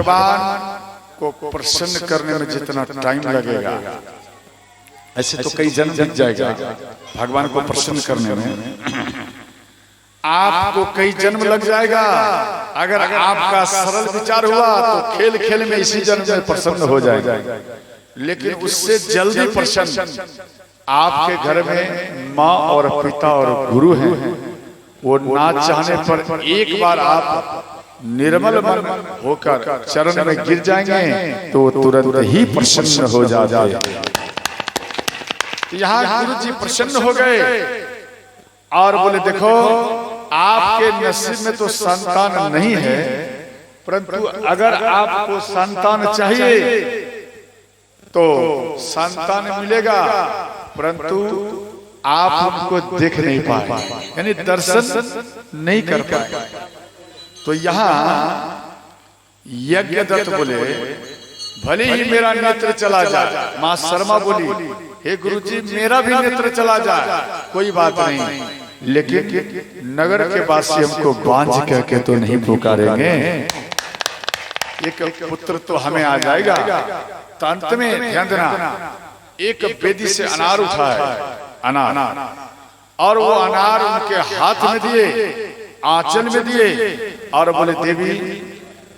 भगवान को प्रसन्न करने में जितना टाइम लगेगा, ऐसे तो कई जन्म बीत जाएगा भगवान को प्रसन्न करने में। आपको कई जन्म लग जाएगा। अगर आपका सरल विचार हुआ तो खेल खेल में इसी जन्म में प्रसन्न हो जाएगा। लेकिन उससे जल्दी प्रसन्न आपके घर में माँ और पिता और गुरु हैं, वो ना चाहने पर एक बार आप निर्मल मन होकर चरण में गिर जाएंगे तो तुरंत ही प्रसन्न हो जाते हैं। यहाँ गुरु जी प्रसन्न हो गए और बोले देखो आपके नसीब में तो संतान नहीं है, परंतु अगर आपको संतान चाहिए तो संतान मिलेगा, परंतु आप उनको देख नहीं पाए, यानी दर्शन नहीं कर पाए। तो यहाँ यज्ञदत्त बोले भले ही मेरा नेत्र चला जाए। मां शर्मा बोली हे गुरुजी मेरा भी नेत्र चला जाए कोई बात नहीं, लेकिन नगर के वासी हमको बांझ कह के तो नहीं पुकारेंगे, एक पुत्र तो हमें आ जाएगा। तो अंत में ध्यान देना, एक वेदी से अनार उठाए, अनार, और वो अनार उनके हाथ में दिए, आंचल में दिए और बोले देवी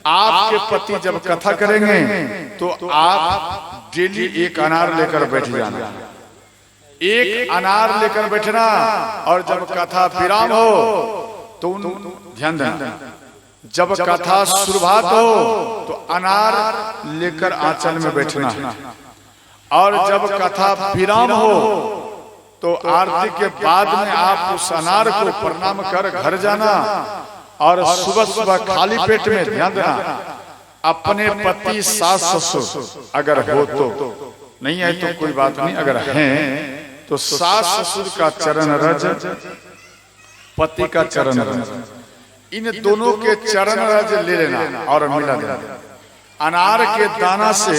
आपके पति जब कथा करेंगे तो आप डेली एक अनार लेकर बैठ जाना, एक अनार लेकर बैठना, और जब कथा विराम हो तो ध्यान देना, जब कथा शुरुआत हो तो अनार लेकर आंचल में बैठना, और जब कथा विराम हो तो आरती के बाद में आप उस अनार को प्रणाम कर घर जाना, और सुबह सुबह खाली पेट में ध्यान देना अपने पति सास ससुर अगर हो तो, नहीं है तो कोई बात नहीं, अगर हैं तो सास ससुर का चरण रज, पति का चरण रज, इन दोनों के चरण रज ले लेना और मिला देना। अनार के दाना से,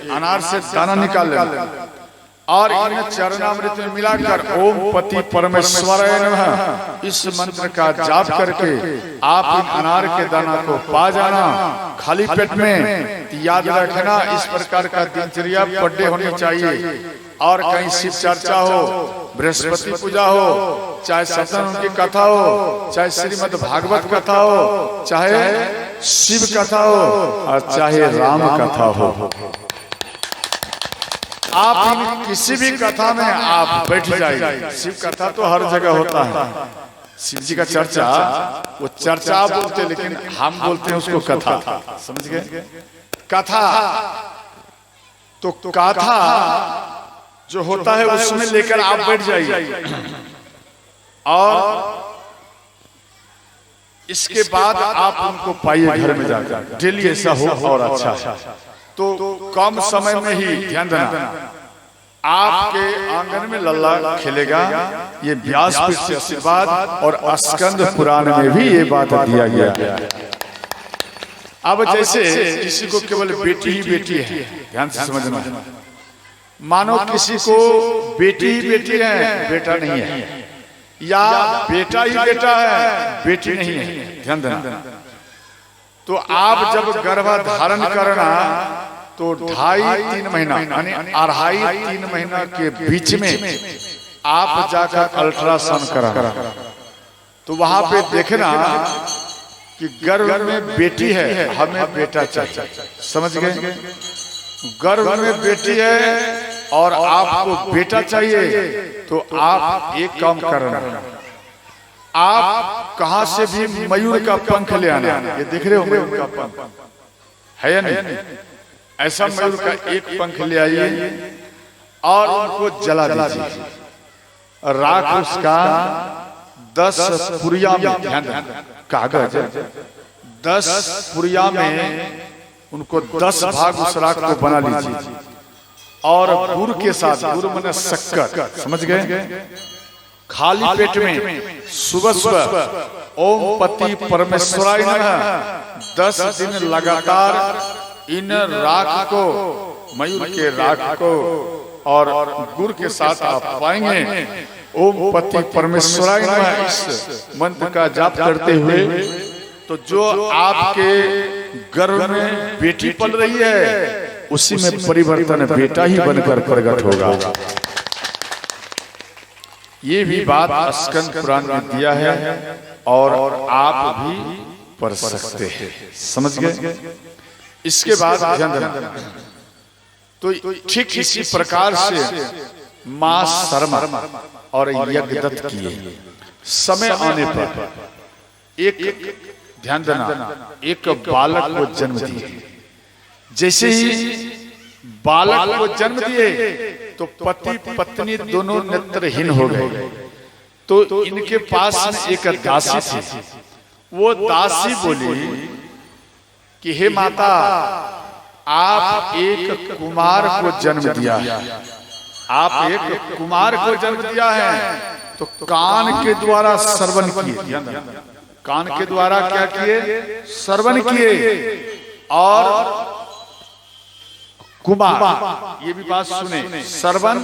अनार से दाना निकाल लेना और इन चरणामृत में मिलाकर ओम पति परमेश्वराय नमः इस मंत्र का जाप करके आप इन अनार के दाना को पा जाना खाली पेट में। याद रखना इस प्रकार का दिनचर्या पर डे होनी चाहिए, और कहीं शिव चर्चा हो, बृहस्पति पूजा हो, चाहे सत्संग की कथा हो, चाहे श्रीमद् भागवत कथा हो, चाहे शिव कथा हो और चाहे राम कथा हो, आप इन किसी भी कथा में आप बैठ जाइए। शिव कथा तो हर जगह होता है, शिव जी का चर्चा, वो चर्चा बोलते लेकिन हम बोलते हैं उसको कथा, समझ गए? कथा तो कथा जो होता है उसमें लेकर आप बैठ जाइए, और इसके बाद आप उनको पाइए घर में जाकर, डेली ऐसा हो और अच्छा तो कम समय में ही ध्यान देना आपके आंगन में लल्ला खेलेगा। ये व्यासपीठ से आशीर्वाद और स्कंद पुराण में भी ये बात दिया गया। अब जैसे किसी को केवल बेटी ही बेटी है, ध्यान से समझना, मानो किसी को बेटी ही बेटी है बेटा नहीं है, या बेटा ही बेटा है बेटी नहीं है, ध्यान देना। तो आप जब गर्भधारण करना तो 2.5-3 महीना यानी 2.5-3 महीना के बीच में आप जाकर अल्ट्रासाउंड करा, तो वहां पे देखना कि गर्भ में बेटी है, हमें बेटा चाहिए, समझ गए? गर्भ में बेटी है और आपको बेटा चाहिए, तो आप एक काम करना, आप कहां से भी मयूर का पंख ले आना। ये देख रहे हो मयूर का पंख है या नहीं? ऐसा मयूर का एक पंख ले आइए और उनको जला दीजिए, राख उसका 10 पुरिया में, ध्यान कागज 10 पुरिया में उनको 10 भाग उस राख को बना लीजिए, और गुड़ के साथ, गुड़ माने शक्कर, समझ गए? खाली पेट में सुबह सुबह ओम पति परमेश्वराय नमः 10 दिन लगातार इन राख को, मयूर के राख को और गुड़ के साथ आप पाएंगे। ओम पति परमेश्वराय नमः इस मंत्र का जाप करते हुए तो जो आपके गर्भ में बेटी पल रही है, उसी में परिवर्तन बेटा ही बनकर प्रकट होगा। ये भी बात स्कंद पुराण में दिया है और आप भी पढ़ सकते हैं। समझ गए? इसके बाद ध्यान देना, तो ठीक इसी प्रकार से मां शर्मा और यज्ञदत्त किए। समय आने पर एक ध्यान देना, एक बालक को जन्म दिए। जैसे ही बालक को जन्म दिए तो पति पत्नी दोनों नेत्रहीन हो गए। तो इनके पास में एक दासी थी। वो दासी बोली कि हे माता, आप एक कुमार को जन्म दिया है, आप एक कुमार को जन्म दिया है, तो कान के द्वारा श्रवण किए। कान के द्वारा क्या किए? श्रवण किए। और कुमार, ये भी बात सुने, श्रवण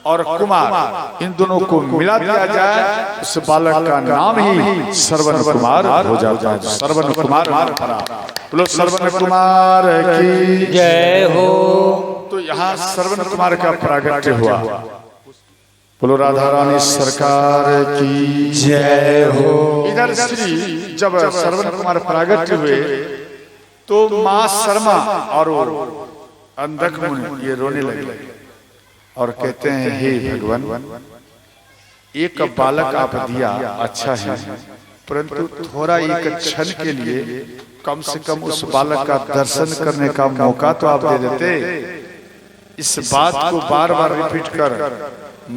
और कुमार इन दोनों को मिला दिया जाए, उस बालक का नाम ही श्रवण कुमार हो जाता है। श्रवण कुमार, बोलो श्रवण कुमार की जय हो। तो यहाँ श्रवण कुमार का प्रागट्य हुआ। बोलो राधा रानी सरकार की जय हो। इधर श्री जब श्रवण कुमार प्रागट्य हुए तो मां शर्मा और अंधक मुनि ये रोने लगे और कहते हैं, हे भगवान, एक बालक आप दिया अच्छा है, परंतु थोड़ा एक क्षण के लिए कम से कम उस बालक का दर्शन करने का मौका तो आप दे देते। इस बात को बार बार रिपीट कर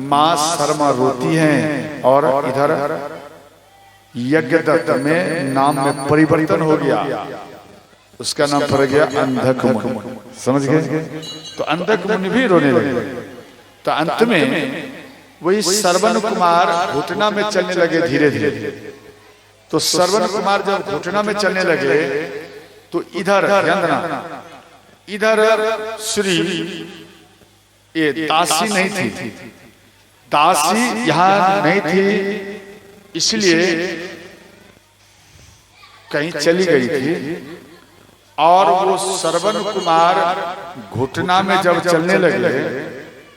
मां शर्मा रोती हैं और इधर यज्ञदत्त में नाम में परिवर्तन हो गया। उसका नाम पड़ गया अंधक मुनि। समझ गए? तो अंधक मुनि भी रोने लगे। तो अंत में वही श्रवण कुमार घुटना में चलने लगे धीरे धीरे। तो श्रवण कुमार जब घुटना में चलने लगे तो इधर ध्यान देना, इधर श्री ये दासी नहीं थी, दासी यहाँ नहीं थी, इसलिए कहीं चली गई थी। और वो श्रवण कुमार घुटना में जब चलने लगे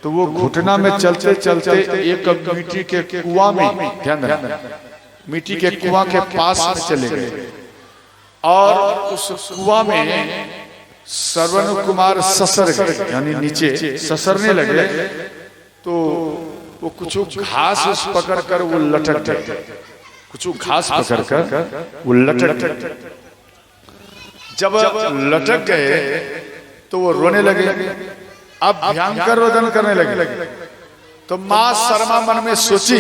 तो वो घुटना में चलते चलते एक मिट्टी के कुआं में, ध्यान देना, मिट्टी के कुआं के पास में चले गए। और उस कुआं में श्रवण कुमार ससर गए, यानी नीचे ससरने लगे। तो वो कुछ घास पकड़ कर वो लटक गए, कुछ घास पकड़ कर वो लटक गए। जब लटक गए तो वो रोने लगे। अब भयंकर रोदन करने लगे। तो मां शर्मा मन में सोची,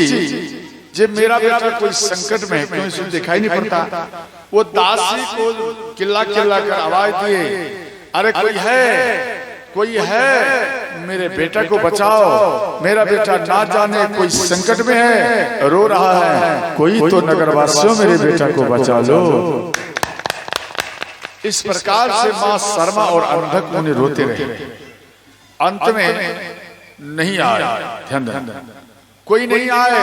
जे मेरा बेटा कोई संकट में है, क्यों इसे दिखाई नहीं पड़ता। वो दासी को किल्ला किल्ला कर आवाज दिए, अरे कोई है, कोई है, मेरे बेटा को बचाओ, मेरा बेटा ना जाने कोई संकट में है, रो रहा है, कोई तो नगरवासियों मेरे बेटा को बचा लो। इस प्रकार से मां शर्मा और अंधक मुनि रोते रहे। अंत में नहीं आए, ध्यान देना, कोई नहीं आए।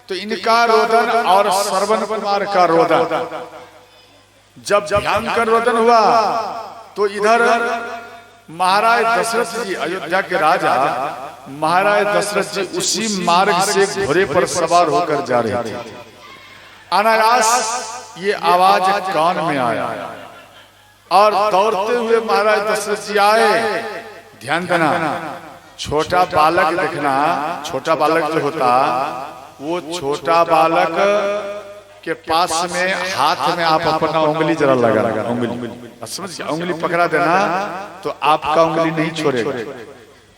तो इनका रोदन और श्रवण कुमार का रोदन, जब भयंकर रोदन हुआ तो इधर महाराज दशरथ जी, अयोध्या के राजा महाराज दशरथ जी उसी मार्ग से घोड़े पर सवार होकर जा रहे थे। अनायास ये आवाज कान में आया और दौड़ते हुए महाराज दशरथ जी आए। ध्यान देना, छोटा बालक देखना, छोटा बालक जो होता वो छोटा बालक के पास में हाथ में आप अपना उंगली जरा लगा, उंगली समझ, उंगली पकड़ा देना तो आपका उंगली नहीं छोड़ेगा,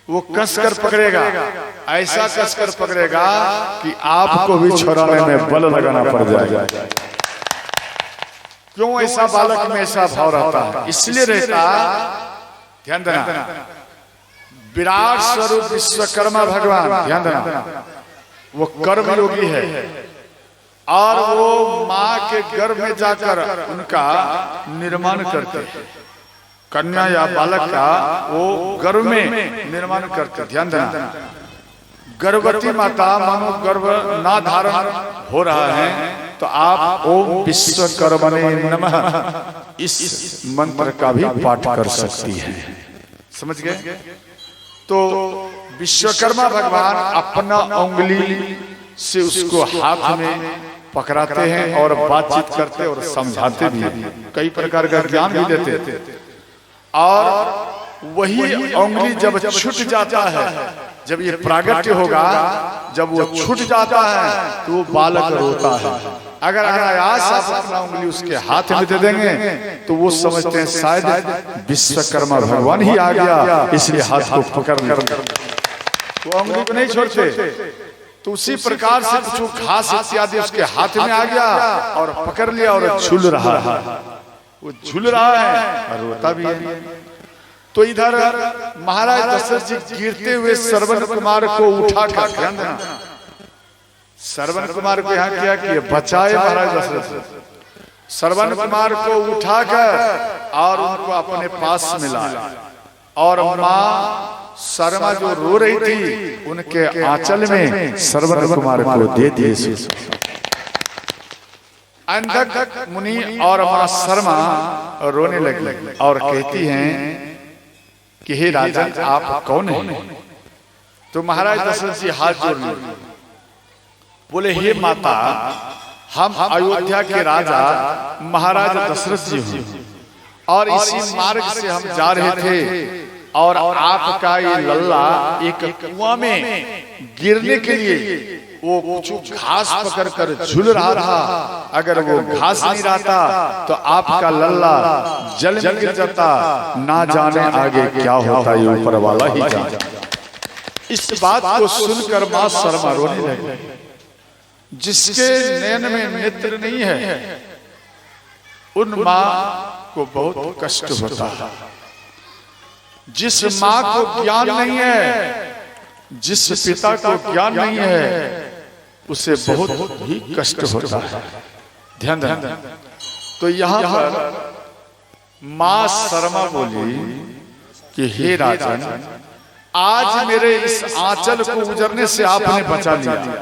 वो कस कर पकड़ेगा, ऐसा कस कर पकड़ेगा कि आपको भी छुड़ाने में बल लगाना पड़ जाएगा। क्यों ऐसा बालक में ऐसा भाव रहता है? इसलिए रहता, ध्यान देना, विराट स्वरूप विश्वकर्मा भगवान, ध्यान देना, वो कर्म योगी है और वो माँ के गर्भ में जाकर उनका निर्माण करते हैं। कन्या या बालक का वो गर्भ में निर्माण करते। ध्यान देना, गर्भवती माता मानो गर्भ ना धारण हो रहा है तो आप ओम विश्वकर्मणे नमः इस मंत्र का भी पाठ कर सकती है। समझ गए? तो विश्वकर्मा भगवान अपना उंगली से उसको हाथ में पकड़ाते हैं और बातचीत करते और समझाते भी, कई प्रकार का ज्ञान भी देते। और वही उंगली जब छूट जाता है, जब ये प्रागट्य होगा, जब वो छूट जाता है तो वो बालक रोता है। अगर अनायास आप अपना उंगली उसके हाथ में दे देंगे तो वो समझते हैं शायद विश्वकर्मा भगवान ही आ गया, इसलिए हाथ को पकड़ कर वो उंगली को नहीं छोड़ते। तो उसी प्रकार से कुछ घास इत्यादि उसके हाथ में आ गया और पकड़ लिया और झूल रहा है, वो झूल रहा है और रोता भी है। तो इधर महाराज दशरथ जी गिरते हुए श्रवण कुमार को उठाकर, ध्यान देना, श्रवण कुमार को यहाँ क्या किया, बचाए महाराज दशरथ। श्रवण कुमार को उठाकर और उनको अपने पास में लाया और माँ शर्मा जो रो रही थी उनके आंचल में श्रवण कुमार को दे दिए। अंधक मुनि और माँ शर्मा रोने लगी और कहती हैं कि हे राजन आप कौन हैं? तो महाराज दशरथ जी हाथ जोड़ लिए, बोले हे माता, हम अयोध्या के राजा महाराज दशरथ जी हैं और इसी मार्ग से हम जा रहे थे और आपका ये लल्ला एक कुआं में गिरने के लिए वो कुछ घास पकड़ कर झूल रहा था। अगर वो घास नहीं रहता तो आपका लल्ला जल में गिर जाता, ना जाने आगे क्या होता, ये ऊपर वाला ही जाने। इस बात को सुनकर मां शर्मा रोने लगी। जिसके नयन में नेत्र नहीं है उन मां को बहुत कष्ट होता है। जिस मां को ज्ञान नहीं है, जिस पिता को ज्ञान नहीं है, उसे बहुत ही कष्ट होता है। ध्यान देना। तो यहाँ पर मां शर्मा बोली कि हे राजन, आज मेरे इस आंचल को उजरने से आपने बचा लिया।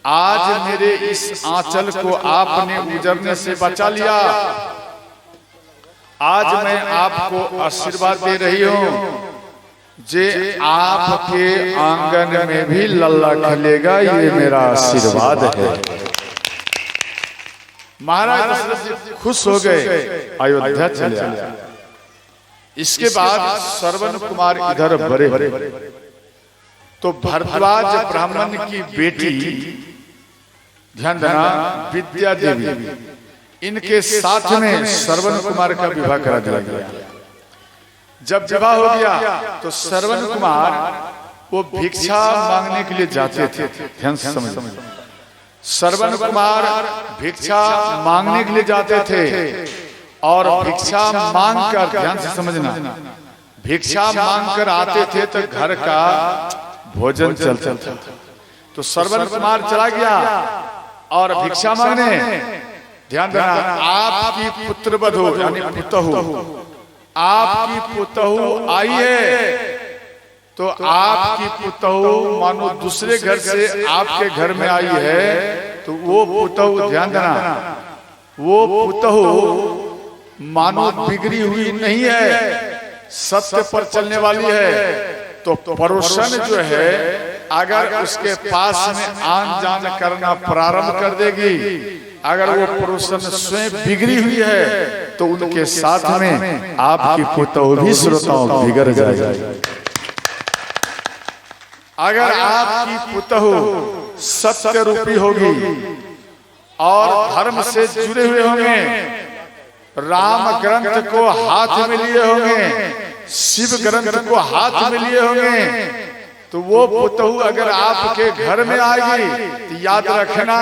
आज मेरे इस आंचल को आपने उजरने से बचा लिया। आज मैं आपको आशीर्वाद दे रही हूं, जे आपके आंगन में भी लल्ला खिलेगा, ये मेरा आशीर्वाद है। महाराज दशरथ खुश हो गए, अयोध्या चले आए। इसके बाद श्रवण कुमार इधर बड़े तो भरद्वाज ब्राह्मण की बेटी, ध्यान देना, विद्या देवी, इनके साथ में श्रवण कुमार का विवाह करा दिया गया। जब विवाह हो गया तो श्रवण कुमार वो भिक्षा मांगने के लिए जाते थे। ध्यान से समझ, श्रवण कुमार भिक्षा मांगने के लिए जाते थे और भिक्षा मांगकर, ध्यान से समझना, भिक्षा मांगकर आते थे तो घर का भोजन चलता था। तो श्रवण कुमार चला गया और भिक्षा मांगने, ध्यान देना, आपकी पुत्रवधू यानी पुतहू, आपकी पुतहू आई है तो आपकी पुतहू मानो दूसरे घर से आपके घर में आई है तो वो पुतहू, ध्यान देना, वो पुतहू मानो बिगड़ी हुई नहीं है, सत्य पर चलने वाली है। तो पड़ोसन जो है अगर उसके पास में आन जान करना प्रारंभ कर देगी, अगर वो पड़ोसन स्वयं बिगड़ी हुई है तो उनके साथ में आपकी पुतहू भी श्रोताओं बिगड़ जाएगी। अगर आपकी पुतहू सत्य रूपी होगी और धर्म से जुड़े हुए होंगे, राम ग्रंथ को हाथ में लिए होंगे, शिव ग्रंथ को हाथ में लिए होंगे, तो वो पुतहू अगर आपके घर में आएगी तो याद रखना,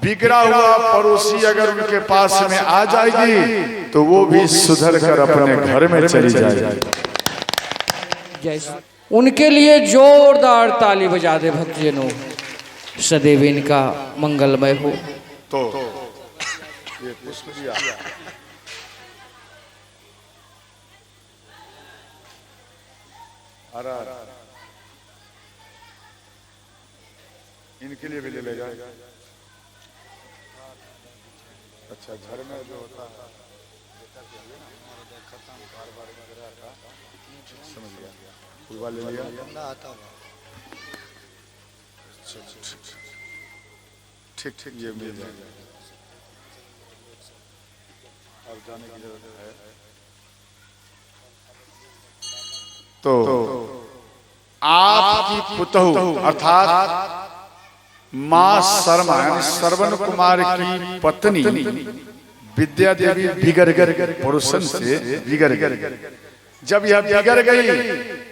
बिगड़ा हुआ पड़ोसी अगर उनके पास में आ जाएगी तो वो भी सुधर कर अपने घर में चली जाएगी। उनके लिए जोरदार ताली बजा दे भक्तजनों, सदैव इनका मंगलमय हो। तो ये पुष्प दिया, इनके लिए भी ले जाएगा। अच्छा, घर में जो होता है समझ गया, पूर्वा ले लिया। ठीक ठीक, ये मिल जाएगा। अब जाने की जरूरत है तो आपकी पुतहु अर्थात मां शर्मा यानी श्रवण कुमार की पत्नी विद्या देवी बिगड़ गई परोसन से, बिगड़ गई। जब यह बिगड़ गई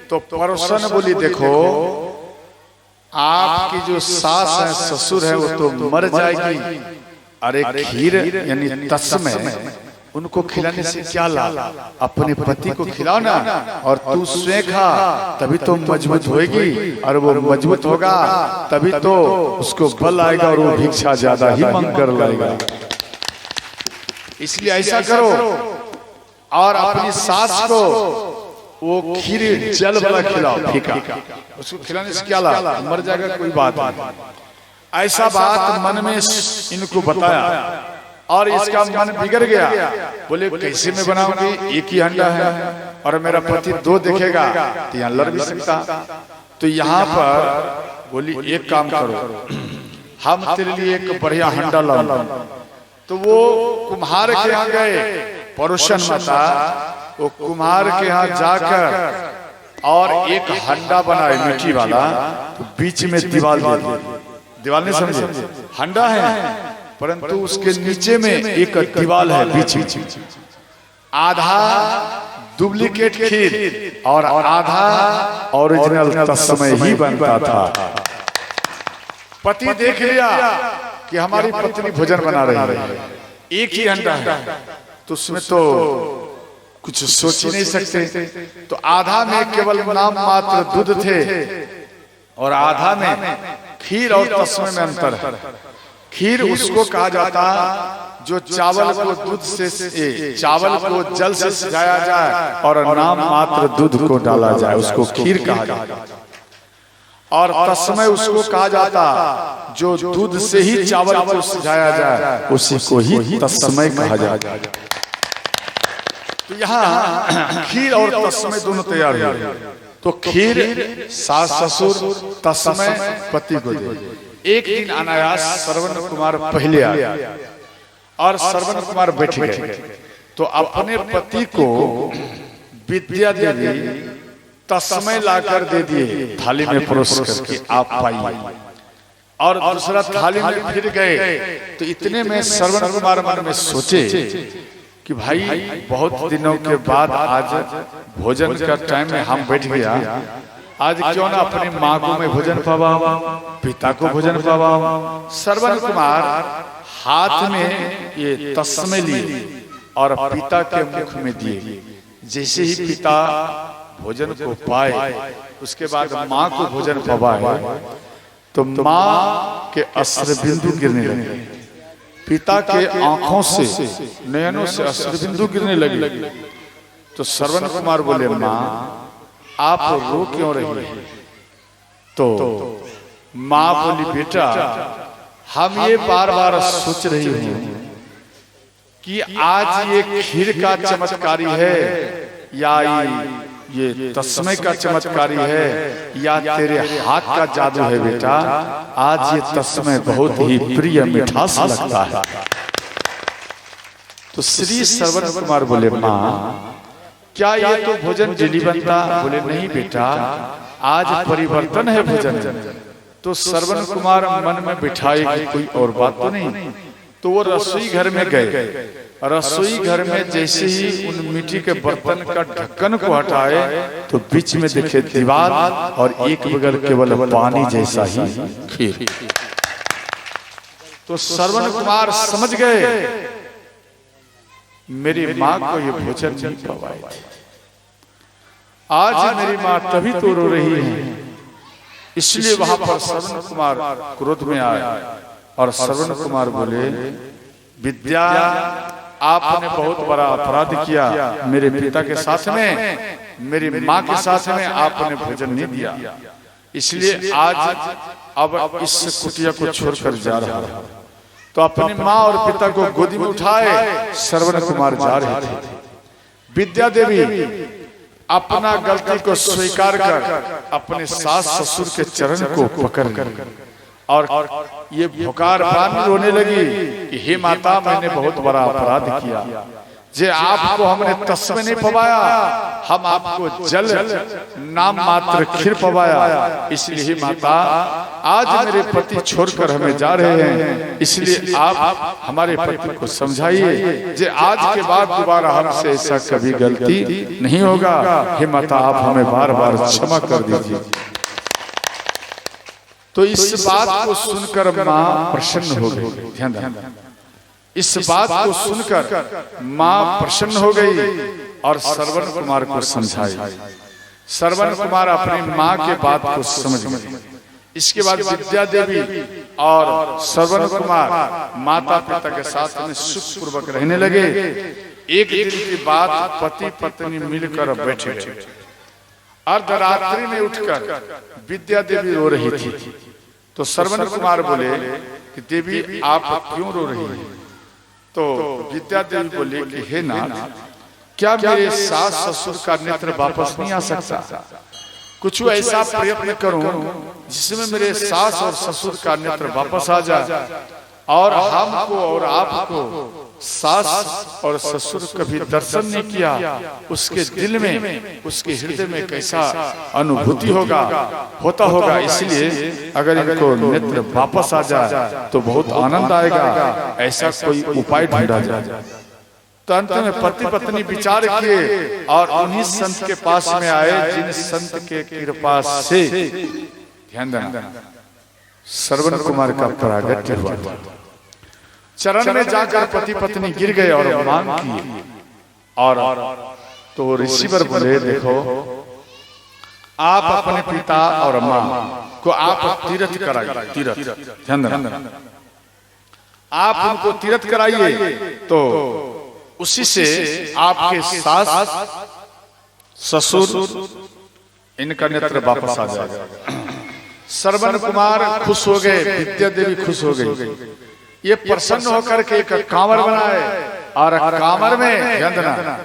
तो परोसन बोली देखो आपकी जो सास है ससुर है वो तो मर जाएगी, अरे खीर यानी तस्मै उनको खिलाने से क्या लाभ, अपने पति को खिलाओ ना और तू स्वयं खा, तभी तो मजबूत होएगी, और वो मजबूत होगा तभी तो उसको बल आएगा और वो भिक्षा ज्यादा ही मांग कर लाएगा। इसलिए ऐसा करो और अपनी सास को वो खीर जल वाला खिलाओ, फीका, उसको खिलाने से क्या लाभ, मर जाएगा कोई बात नहीं। ऐसा बात मन में इनको बताया और इसका मन बिगड़ गया। बोले कैसे मैं बनाऊंगी, एक ही अंडा है और मेरा पति दो देखेगा तो यहाँ लड़ भी सकता। तो यहाँ पर बोली एक काम करो, हम तेरे लिए एक बढ़िया हंडा लाऊंगा। तो वो कुम्हार के यहाँ गए, परोसन माता वो कुम्हार के यहाँ जाकर और एक हंडा बनाए मिट्टी वाला, तो बीच में दीवार दे दी। दीवार नहीं समझे, हंडा है परंतु उसके नीचे में एक दीवार है बीच में, आधा डुप्लीकेट खीर और आधा ओरिजिनल तस्मै ही बनता था। पति देख लिया कि हमारी पत्नी भोजन बना रही है, एक ही अंडा है तो उसमें तो कुछ सोच ही नहीं सकते। तो आधा में केवल नाम मात्र दूध थे और आधा में खीर और तस्मै में अंतर है। खीर उसको कहा जाता जो चावल को दूध से चावल को जल से सिजाया जाए और नाम मात्र दूध को डाला जाए, उसको खीर कहा जाता। और तस्मै उसको कहा जाता जो दूध से ही चावल को सिजाया जाए, उसी को ही तस्मै कहा जाता। तो यहाँ खीर और तस्मै दोनों तैयार हुए। तो खीर सास ससुर, तस्मै पति को दे। एक दिन अनायास श्रवण कुमार पहले आया और श्रवण कुमार बैठ गए, तो अपने पति को विद्या देवी तस्मै लाकर दे दिए थाली में परोस करके, आप पाइए। और दूसरा थाली में फिर गए तो इतने में श्रवण कुमार मन में सोचे कि भाई बहुत दिनों के बाद आज भोजन का टाइम में हम बैठ गया, आज क्यों ना अपनी माँ को मैं भोजन पावाऊं, पिता को भोजन पावाऊं। श्रवण कुमार हाथ में ये तस्मै लिए और पिता के मुख में दिए। जैसे ही पिता भोजन को पाए उसके बाद माँ को भोजन पाए तो माँ के अश्रु बिंदु गिरने लगे, पिता के आंखों से नयनों से अश्रु बिंदु गिरने लगे। तो श्रवण कुमार बोले माँ आप रो क्यों रही है? तो माँ बोली बेटा हम ये बार बार सोच रही हूँ कि आज ये खीर का चमत्कारी है या ये तस्मै का चमत्कारी है या तेरे हाथ का जादू है बेटा। आज ये तस्मै बहुत ही प्रिय मिठास लगता है। तो श्री श्रवण कुमार बोले माँ क्या ये तो भोजन डेली बनता? बोले नहीं बेटा आज परिवर्तन है भोजन। तो श्रवण कुमार मन में बिठाए कि कोई और बात तो नहीं। तो वो रसोई घर में गए। रसोई घर में जैसे ही उन मिट्टी के बर्तन का ढक्कन को हटाए तो बीच में देखे दीवार और एक बगल केवल पानी जैसा ही खीर। तो श्रवण कुमार समझ गए मेरी माँ को ये भोजन नहीं पवाए थे, आज मेरी माँ तभी तो रो रही है। इसलिए वहां पर श्रवण कुमार क्रोध में आए और श्रवण कुमार बोले विद्या आपने बहुत बड़ा अपराध किया, मेरे पिता के साथ में मेरी माँ के साथ में आपने भोजन नहीं दिया, इसलिए आज अब इस कुटिया को छोड़कर जा रहा हूं। तो अपनी माँ और पिता को गोदी में उठाए श्रवण कुमार जा रहे थे। विद्या देवी अपना गलती को स्वीकार कर अपने सास ससुर के चरण को पकड़ ली और ये भुकार बांध रोने लगी कि हे माता, मैंने बहुत बड़ा अपराध किया, जे आपको हमने तस्मे नहीं पवाया, हम आपको जल नाम मात्र खीर पवाया, इसलिए हे माता आज मेरे पति छोड़कर हमें जा रहे हैं, इसलिए आप हमारे पति को समझाइए जे आज के बाद दोबारा हमसे ऐसा कभी गलती नहीं होगा। हे माता, आप हमें बार बार क्षमा कर दीजिए। तो इस बात को सुनकर माँ प्रसन्न हो गई। ध्यान देना, इस बात को सुनकर माँ प्रसन्न हो गई और श्रवण कुमार को समझाई। श्रवण कुमार अपनी माँ के बात को समझ गए। इसके बाद विद्या देवी और श्रवण कुमार माता पिता के साथ में सुखपूर्वक रहने लगे। एक दिन की बात, पति पत्नी मिलकर बैठे थे। अर्धरात्रि में उठकर विद्या देवी रो रही थी। तो श्रवण कुमार बोले कि देवी आप क्यों रो रही हैं? तो विद्या देवी बोली कि हे नाथ, क्या मेरे सास ससुर का नेत्र वापस नहीं आ सकता? कुछ ऐसा प्रयत्न करूं जिसमें मेरे सास और ससुर का नेत्र वापस आ जाए और हमको और आपको सास और ससुर कभी दर्शन नहीं किया, उसके दिल में, उसके हृदय में कैसा अनुभूति होता होगा। इसलिए अगर इनको नेत्र वापस आ जाए तो बहुत आनंद आएगा, ऐसा कोई उपाय ढूंढा जाए। तो अंत में पति पत्नी विचार किए और उन्हीं संत के पास में आए जिन संत के कृपा से, ध्यान देना, श्रवण कुमार का प्रागट्य हुआ। चरण में जाकर पति पत्नी गिर गए और मांग की। और तो ऋषिवर बोले देखो, आप अपने पिता और माँ को आप तीर्थ कराइए। तीर्थ, ध्यान देना, आप उनको तीर्थ कराइए तो उसी से आपके सास ससुर इनका नेत्र वापस आ जाएगा। श्रवण कुमार खुश हो गए, विद्या देवी खुश हो गई। ये प्रसन्न होकर के एक कांवर बनाए और कांवर में, ध्यान देना,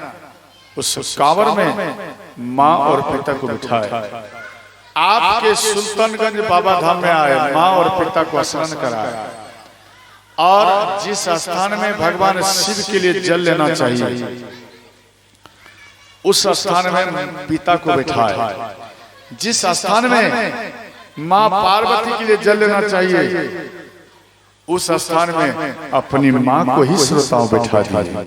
उस कांवर में माँ और पिता को बिठाए। आपके सुल्तानगंज बाबा धाम में आए, माँ और पिता को स्नान कराया और जिस स्थान में भगवान शिव के लिए जल लेना चाहिए उस स्थान में पिता को बिठाए। जिस स्थान में माँ पार्वती के लिए जल लेना चाहिए उस स्थान में अपनी माँ को ही श्रोताओं बैठा दिया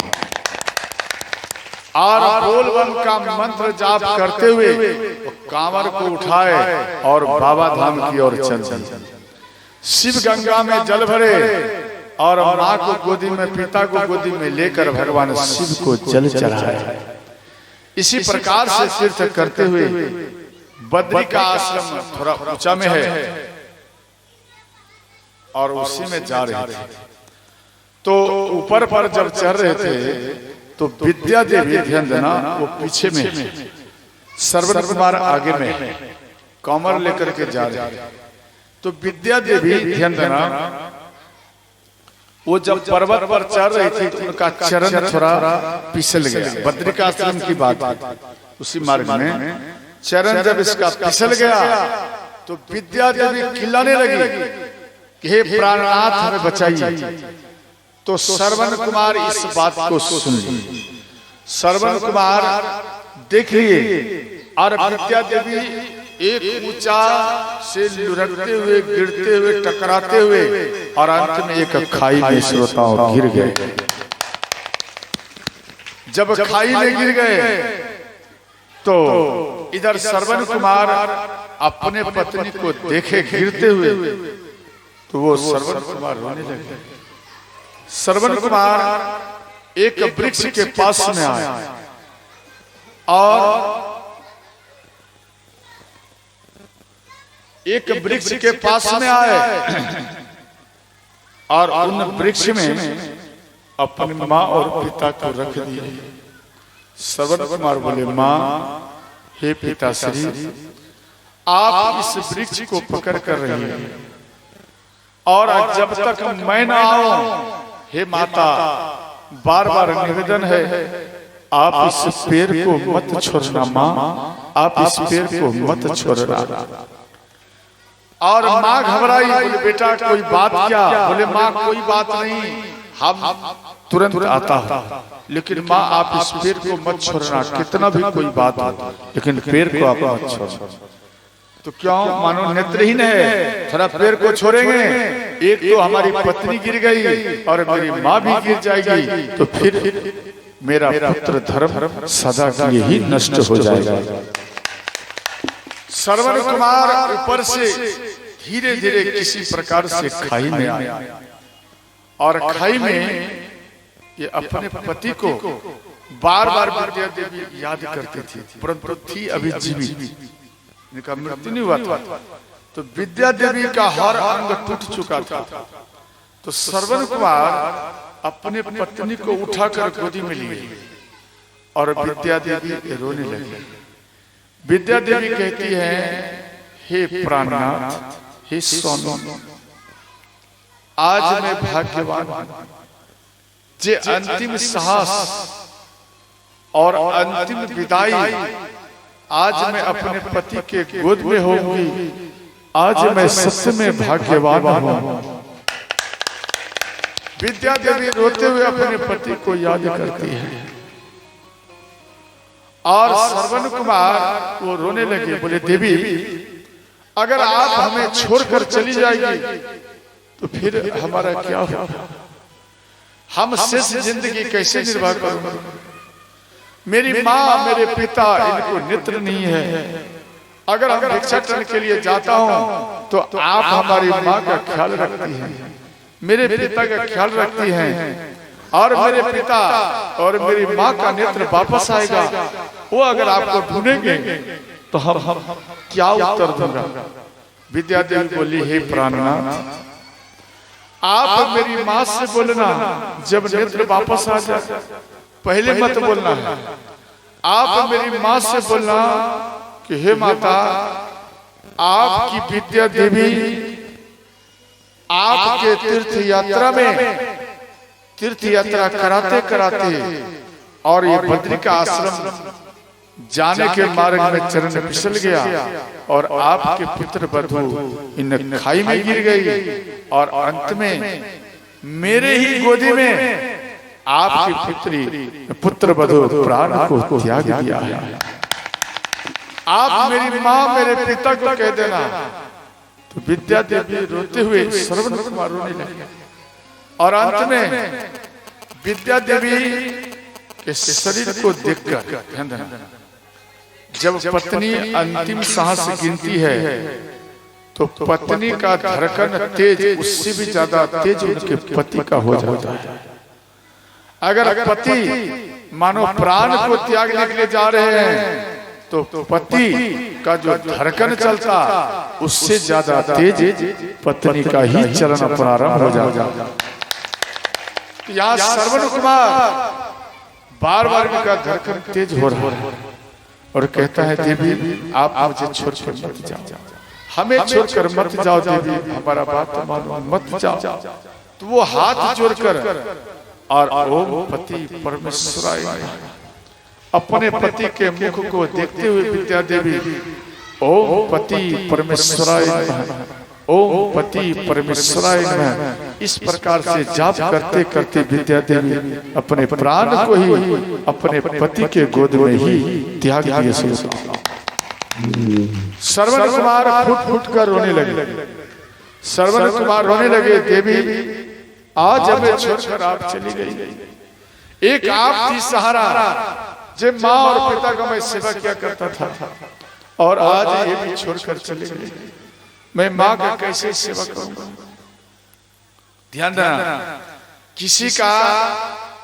और बोलबम का मंत्र जाप करते हुए कांवर को उठाए और बाबा धाम की ओर चल दिए। शिव गंगा में जल भरे और माँ को गोदी में, पिता को गोदी में लेकर भगवान शिव को जल चढ़ाया। इसी प्रकार से तीर्थ करते हुए बद्री का आश्रम थोड़ा ऊंचा में है और उसी में जा रहे थे। तो ऊपर पर जब चढ़ रहे थे तो विद्या देवी, ध्यान देना, वो पीछे में, श्रवण कुमार आगे में कमर लेकर के जा रहे। तो विद्या देवी, ध्यान देना, वो जब पर्वत पर चढ़ रही थी तो उनका चरण थोड़ा फिसल गया। बद्री का आश्रम की बात, उसी मार्ग में चरण जब इसका फिसल गया तो विद्या देवी चिल्लाने लगी, हे प्राणनाथ हमें बचाइए। तो श्रवण कुमार इस बात को सुन लिए। श्रवण कुमार देख लिए और विद्या देवी एक ऊंचा से लुढ़कते हुए, गिरते हुए, टकराते हुए और अंत में एक खाई में श्रोताओं गिर गए। जब खाई में गिर गए तो इधर श्रवण कुमार अपने पत्नी को देखे गिरते हुए तो वो श्रवण कुमार रोने लगे। श्रवण कुमार एक वृक्ष के पास में आए और एक वृक्ष के पास में आए और उन वृक्ष में अपनी माँ और पिता को रख दिया। श्रवण कुमार बोले, माँ, हे पिताश्री, आप इस वृक्ष को पकड़ कर रही हैं, और जब तक मैं ना आऊं, हे माता बार बार निवेदन है, आप इस पैर को मत छोड़ना माँ, आप इस पैर को मत छोड़ना। और माँ घबराई, बोले बेटा कोई बात क्या? बोले माँ कोई बात नहीं, हम तुरंत आता हूँ, लेकिन माँ आप इस पैर को मत छोड़ना, कितना भी कोई बात हो, लेकिन पैर को आप मत छोड़ना। तो क्यों? मानो नेत्रहीन है, थोड़ा पैर को छोड़ेंगे, एक तो हमारी पत्नी गिर गई और मेरी माँ भी गिर जाएगी, तो फिर मेरा पुत्र धर्म सदा के लिए ही नष्ट हो जाएगा। श्रवण कुमार ऊपर से धीरे धीरे किसी प्रकार से खाई में आया, और खाई में ये अपने पति को बार बार विद्या देवी याद करती थी, परंतु थी अभी जीवित, इनका मृत्यु नहीं हुआ था। तो विद्या देवी का हर अंग टूट चुका था। तो श्रवण कुमार अपने पत्नी को उठाकर गोदी में लिए और विद्या देवी रोने लगी। विद्या देवी कहती है, हे प्राणनाथ, हे स्वामी, आज मैं भाग्यवान हूं, जे अंतिम साहस और अंतिम विदाई आज मैं अपने पति के गोद में होंगी, आज मैं सत्य में भाग्यवान हूं। विद्या देवी रोते हुए अपने पति को याद करती है, और श्रवण कुमार वो रोने लगे, बोले देवी अगर आप हमें छोड़कर चली जाएगी तो फिर हमारा क्या होगा? हम शेष जिंदगी कैसे निर्वाह करेंगे? मेरी माँ मेरे पिता इनको नेत्र नहीं है, अगर हम भिक्षाटन के लिए जाता हूँ तो आप हमारी माँ का ख्याल रखती हैं, मेरे पिता का ख्याल रखती हैं, और मेरे पिता और मेरी माँ का नेत्र वापस आएगा, वो अगर आपको ढूंढेंगे तो हम क्या उत्तर दूंगा? विद्या देवी बोली, हे प्राणनाथ, आप मेरी माँ से बोलना जब नेत्र वापस आ जाए, पहले मत बोलना है। आप मेरी माँ से बोलना कि हे माता, आपकी विद्या देवी आपके तीर्थ यात्रा में तीर्थ यात्रा कराते कराते और ये बद्री का आश्रम जाने के मार्ग में चरण फिसल गया, और आपके पुत्र वधू इन खाई में गिर गई, और अंत में मेरे ही गोदी में आपकी पुत्र वधू प्राण को त्याग दिया है। आप मेरी माँ मेरे पिता को कह देना। तो विद्या देवी रोते हुए श्रवण कुमार रोने लगे, और अंत में विद्या देवी के शरीर को देखकर, जब पत्नी अंतिम सांस गिनती है तो पत्नी का धड़कन तेज उससे भी ज्यादा तेज उनके पति का हो जाता है। अगर पति मानो प्राण को त्यागने के लिए जा रहे हैं तो पति का जो धड़कन चलता उससे ज्यादा तेज पत्नी का ही चलन प्रारंभ हो जाता। यहाँ श्रवण कुमार बार बार उनका धड़कन तेज हो रहा है, और कहता है देवी आप मुझे छोड़कर मत जाओ, हमें छोड़कर मत जाओ देवी, हमारा बात मानो, मत जाओ। तो वो हाथ जोड़कर और ओम पति परमेश्वराय अपने पति के मुख को देखते हुए विद्या देवी ओम पति परमेश्वराय ओम पति परमेश्वराय नमः इस प्रकार से जाप करते करते विद्या देवी अपने प्राण को ही अपने पति के गोद में ही त्याग दिए। श्रवण कुमार फुट फुट कर रोने लगे। श्रवण कुमार रोने लगे, देवी आज हमें छोड़कर आप चली गई, एक आप थी सहारा, जब माँ और पिता का मैं सेवा किया करता था, और आज ये भी छोड़कर चली गई, मैं माँ का कैसे सेवा करूंगा? ध्यान देना, किसी का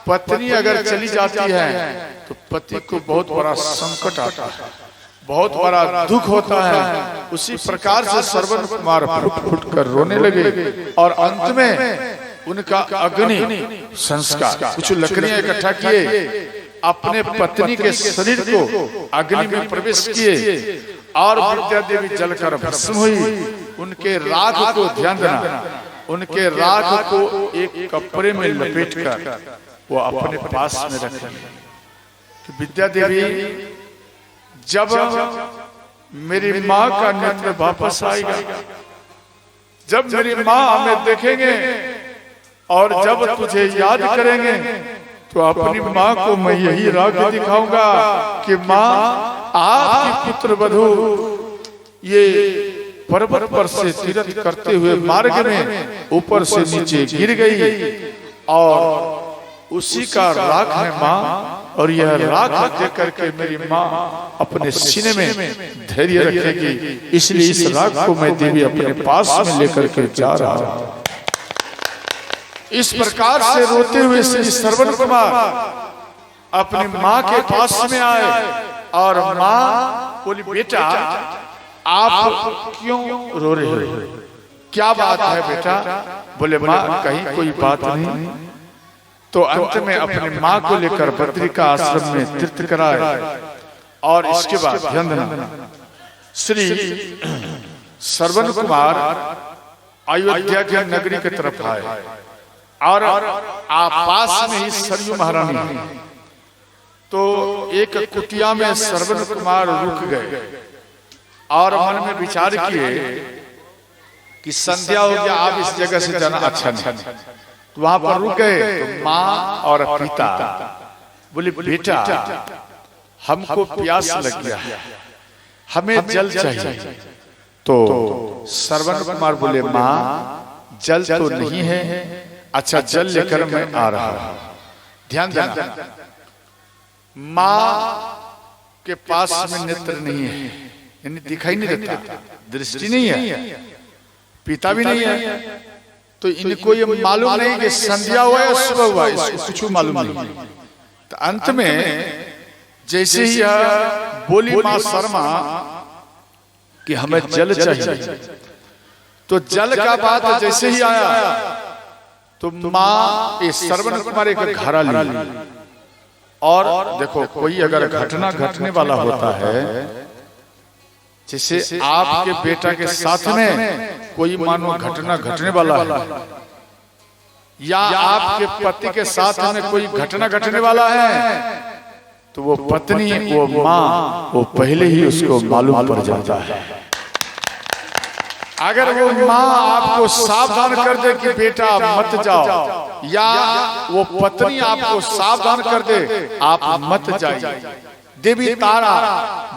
पत्नी अगर चली जाती है तो पति को बहुत बड़ा संकट आता है, बहुत बड़ा दुख होता है। उसी प्रकार से श्रवण कुमार फुट फुट कर रोने लगे, और अंत में उनका अग्नि संस्कार, कुछ लकड़ियां इकट्ठा किए, अपने पत्नी के शरीर को अग्नि में प्रवेश किए, और विद्या देवी जलकर भस्म हुई। उनके राख को ध्यान देना, उनके राग को एक कपड़े में लपेटकर वो अपने पास में रख लें कि विद्या देवी जब मेरी माँ का नेत्र वापस आएगा, जब मेरी माँ हमें देखेंगे और जब तुझे याद करेंगे तो अपनी माँ को मैं यही राग दिखाऊंगा कि माँ आपकी पुत्र वधू ये पर्वत पर से तीर्थ करते हुए मार्ग में ऊपर से नीचे गिर गई और उसी का राग है माँ, और यह राग देख करके मेरी माँ अपने सीने में धैर्य रखेगी, इसलिए इस राग को मैं देवी अपने पास में लेकर के जा रहा हूँ। इस प्रकार से रोते हुए श्री श्रवण कुमार अपनी माँ के पास में आए और माँ बोली बेटा आप क्यों रो रहे हो, क्या बात है बेटा? बोले माँ कहीं कोई बात नहीं। तो अंत में अपनी माँ को लेकर बद्री का आश्रम में तीर्थ कराए और इसके बाद ध्यान देना श्री श्रवण कुमार अयोध्या की नगरी की तरफ आए और पास में ही सरयू महारानी, तो एक कुटिया में श्रवण कुमार रुक गए और मन में विचार किए कि संध्या हो गया, आप इस जगह से जाना अच्छा नहीं। तो वहां पर रुक गए तो माँ और पिता बोले बेटा हमको प्यास लग गया, हमें जल चाहिए। तो श्रवण कुमार बोले माँ जल तो नहीं है, अच्छा जल लेकर मैं आ रहा हूं। ध्यान देना माँ के पास में नेत्र नहीं है, यानी दिखाई नहीं देता, दृष्टि नहीं है, पिता भी नहीं है, तो इनको ये मालूम नहीं कि संध्या हुआ या सुबह हुआ, इसको कुछ मालूम नहीं। तो अंत में जैसे ही बोली माँ शर्मा कि हमें जल चाहिए, तो जल का बात जैसे ही आया तो माँ इस श्रवण कुमार एक घड़ा ली और देखो कोई अगर घटना घटने वाला होता है, जैसे आपके बेटा के साथ में कोई मानो घटना घटने वाला है या आपके पति के साथ में कोई घटना घटने वाला है, तो वो पत्नी वो माँ वो पहले ही उसको मालूम पड़ जाता है। अगर वो माँ आपको सावधान कर दे कि बेटा मत जाओ, या वो पत्नी आपको सावधान कर दे आप मत जाइए। देवी तारा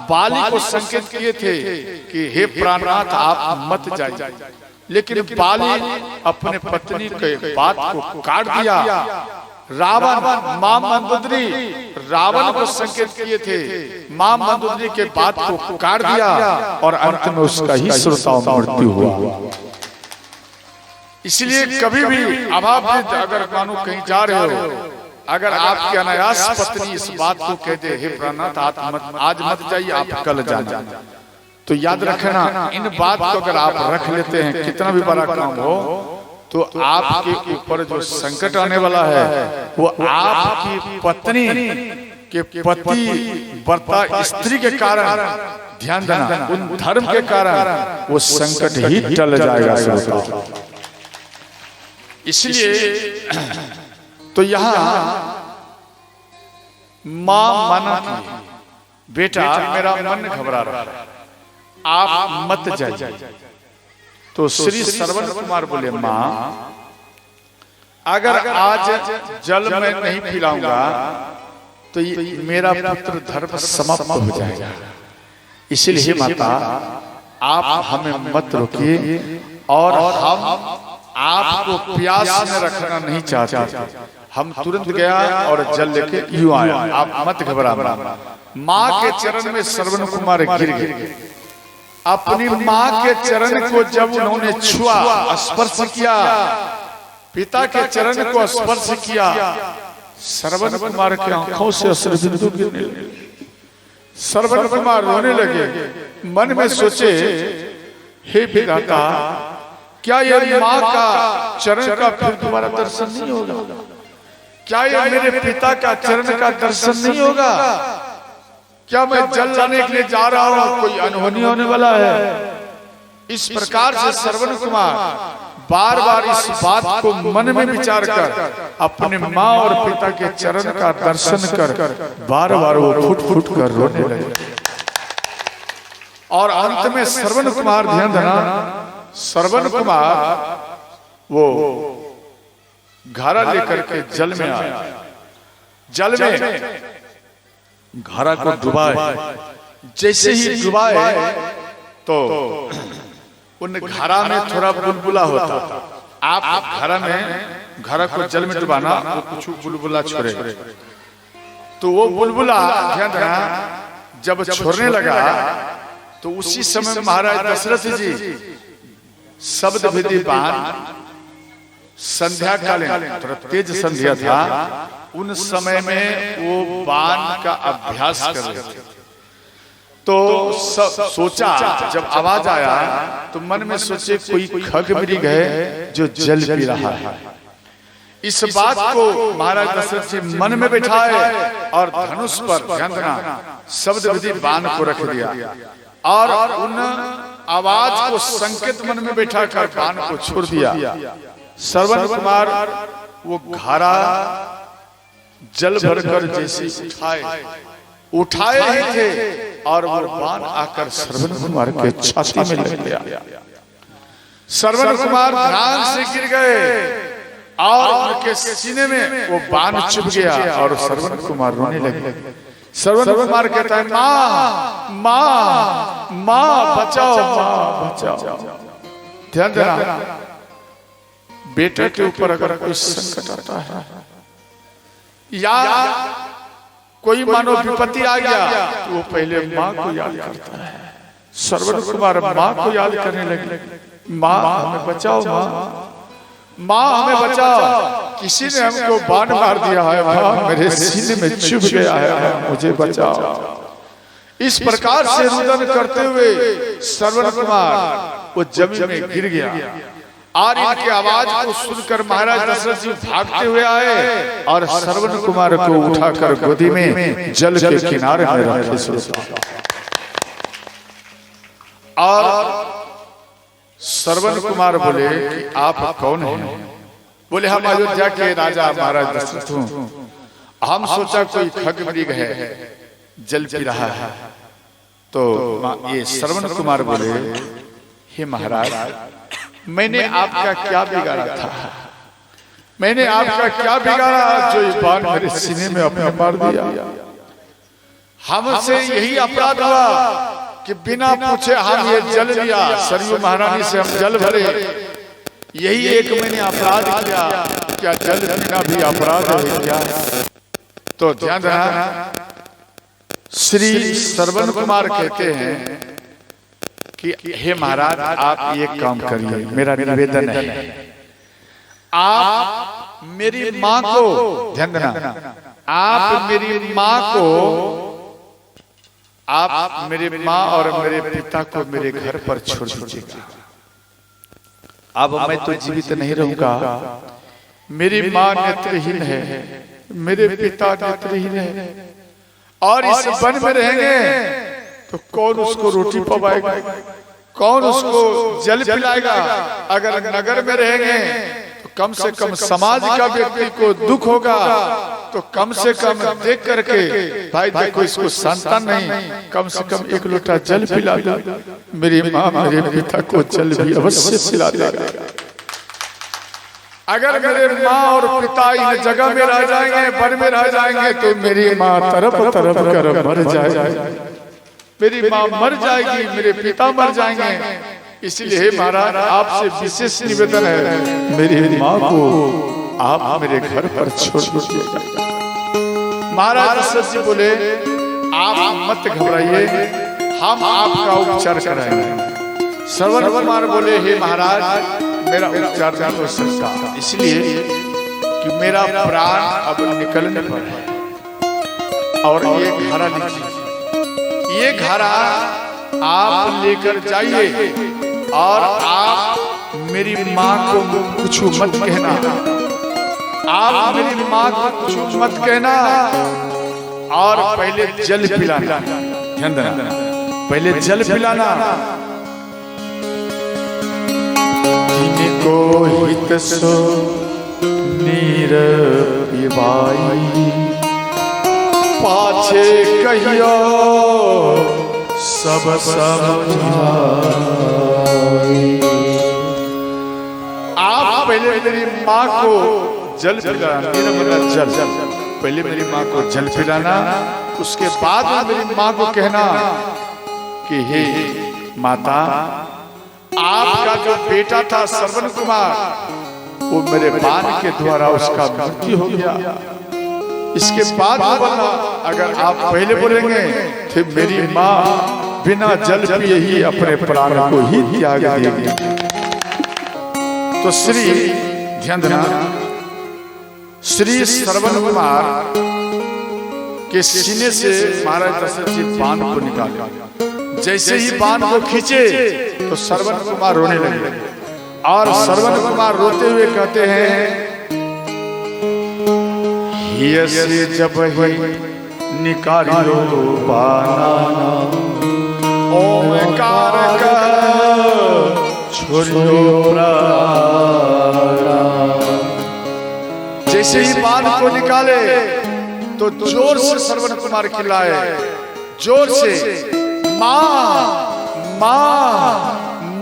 बाली को संकेत किए थे कि हे प्राणनाथ आप मत जाइए, लेकिन बाली अपने पत्नी के बात को काट दिया। रावण मां मंदोदरी रावण को संकेत किए थे, मां मंदोदरी के बात को काट दिया और अंत में उसका ही श्रोताओं मृत्यु हुआ। इसलिए कभी भी अभाव अगर मानो कहीं जा रहे हो, अगर आपके अनायास पत्नी इस बात को कह दे हे प्राणनाथ आज मत जाइए आप कल जाना, तो याद रखना इन बात को अगर आप रख लेते हैं कितना भी बड़ा काम हो, तो आपके ऊपर जो संकट आने वाला है वो आपकी पत्नी के पति वर्ता स्त्री के कारण, ध्यान देना उन धर्म के कारण वो संकट ही टल जाएगा। इसलिए तो यहाँ माँ मना की बेटा मेरा मन घबरा रहा है आप मत जाइए। तो श्री श्रवण कुमार बोले माँ अगर आज जल में नहीं पिलाऊंगा तो मेरा पुत्र धर्म समाप्त हो जाएगा, इसलिए माता आप हमें मत रोकिए और हम आपको प्यास में रखना नहीं चाहते। हम तुरंत गया और जल लेके यूं आया, आप मत घबराना। माँ के चरण में श्रवण कुमार गिर गए। अपनी माँ के चरण को जब उन्होंने छुआ स्पर्श किया, पिता के चरण को स्पर्श किया, श्रवण कुमार की आंखों से अश्रु बिंदु गिरने लगे। श्रवण कुमार रोने लगे, मन में सोचे हे विधाता क्या ये माँ का चरण का फिर दोबारा दर्शन नहीं होगा? क्या ये मेरे पिता का चरण का दर्शन नहीं होगा? क्या मैं जल लाने के लिए जा रहा हूँ कोई अनहोनी होने वाला है? इस प्रकार से श्रवण कुमार बार बार इस बात को मन में विचार कर अपने माँ और पिता के चरण का दर्शन कर बार बार वो फुट फुट कर रोने लगे। और अंत में श्रवण कुमार, ध्यान देना, श्रवण कुमार वो घड़ा लेकर के जल में आया, जल में घड़ा को डुबाए। जैसे ही डुबाए तो उन घड़ा में थोड़ा बुलबुला होता। आप घड़ा में, घड़ा को जल में डुबाना तो कुछ बुलबुला छोड़े, तो वो बुलबुला ध्यान देना जब छोड़ने लगा तो उसी समय महाराज दशरथ जी शब्द विधि बाण, संध्या कालीन थोड़ा तेज संध्या था, उन समय में वो बाण का अभ्यास कर रहे थे। तो सोचा, जब आवाज आया तो मन में सोचे कोई खग मृग है जो जल पी रहा है। इस बात को महाराज दशरथ जी मन में बैठाए और धनुष पर, ध्यान देना, शब्द विधि बाण को रख दिया और उन आवाज को संकेत मन में बैठा कर बाण को छोड़ दिया। श्रवण कुमार वो घड़ा जल भरकर जैसे उठाए ही थे और वो बाण आकर श्रवण कुमार के छाती में लग गया। श्रवण कुमार ध्यान से गिर गए और उनके सीने में वो बाण चुभ गया और श्रवण कुमार रोने लगे। श्रवण कुमार कहता है, माँ माँ माँ बचाओ, माँ बचाओ। ध्यान देना, बेटे के ऊपर अगर कोई संकट आता है या कोई मानो विपत्ति आ गया तो वो पहले माँ को याद करता है। श्रवण कुमार माँ को याद करने लगे, माँ हमें बचाओ, माँ हमें बचाओ, किसी ने हमको बाण मार दिया है, माँ मेरे सीने में चुभ गया है, मुझे बचाओ। इस प्रकार से रुदन करते हुए श्रवण कुमार वो जमीन में गिर गया और इनकी आवाज को सुनकर महाराज दशरथ जी भागते हुए आए और श्रवण कुमार को उठाकर गोदी में जल के किनारे में रखे। और श्रवण कुमार बोले कि आप कौन हैं? बोले हम अयोध्या के राजा महाराज दशरथ हूं। हम सोचा कोई खग मृग है जल पी रहा है। तो ये श्रवण कुमार बोले, हे महाराज, मैंने आपका क्या बिगाड़ा था? मैंने आपका क्या बिगाड़ा जो ये बाण मेरे सीने में अपने मार दिया? हमसे यही अपराध हुआ कि बिना पूछे हम ये जल लिया, सरयू महारानी से हम जल भरे, यही एक मैंने अपराध किया। क्या जल पीना भी अपराध है क्या? तो ध्यान देना, श्री श्रवण कुमार कहते हैं कि हे महाराज, आप ये काम करिए, मेरा निवेदन है, आप मेरी माँ को, ध्यान देना, आप मेरी माँ को, आप मेरे माँ और मेरे पिता को मेरे घर पर छोड़ दीजिएगा। अब मैं तो जीवित नहीं रहूंगा, मेरी माँ नेत्रहीन है, मेरे पिता नेत्रहीन है, और इस वन में रहेंगे तो कौन उसको रोटी पवाएगा, कौन उसको जल पिलाएगा? अगर नगर में रहेंगे तो कम से कम समाज का व्यक्ति को दुख होगा, तो कम से कम देख करके भाई देखो इसको संतान नहीं, कम से कम एक लोटा जल पिला दो। मेरी माँ मेरे पिता को जल भी अवश्य पिला देगा। अगर मेरे माँ और पिता इन जगह में रह जाएंगे, वन में रह जाएंगे, तो मेरी माँ तरफ तरफ कर मर जाएगी, मेरी माँ मर जाएगी, मेरे पिता मर जाएंगे। इसलिए महाराज आपसे विशेष निवेदन है, मेरी माँ को आप मेरे घर पर छोड़ दीजिएगा। महाराज दशरथ जी बोले, आप मत घबराइए, हम आपका उपचार कराएंगे। श्रवण कुमार बोले, हे महाराज, मेरा उपचार नहीं हो सकता, इसलिए कि मेरा प्राण अब निकलने पर है, और ये घड़ा लीजिए, ये घड़ा आप लेकर जाइए और आप मेरी माँ को कुछ मत कहना, आप मेरी माँ को कुछ मत कहना, और पहले जल पिलाना। ध्यान देना, पहले जल पिलाना। तिनको हित सो नीर पिबाई पाछे कहियो सब समझाई। आप पहले मेरी माँ को जल पिलाना, मेरा जल पहले मेरी माँ को जल पिलाना, उसके बाद मेरी माँ को कहना कि हे माता, आपका जो बेटा था श्रवण कुमार, वो मेरे बाण के द्वारा उसका मृत्यु हो गया। इसके बाद बोलना, अगर आप पहले बोलेंगे तो मेरी माँ बिना जल पिए ही अपने प्राण को ही त्याग देगी। तो श्री ध्यान देना, श्री श्रवण कुमार के सीने से महाराज दशरथ जी बाण को निकाले। जैसे ही बाण को खींचे तो श्रवण कुमार रोने लगे और श्रवण कुमार रोते हुए कहते हैं, से जब ही निकालियो बाना ओंकार का छोड़ियो प्राण। जैसे ही बाण को निकाले तो जोर से श्रवण कुमार खिलाए, जोर से माँ माँ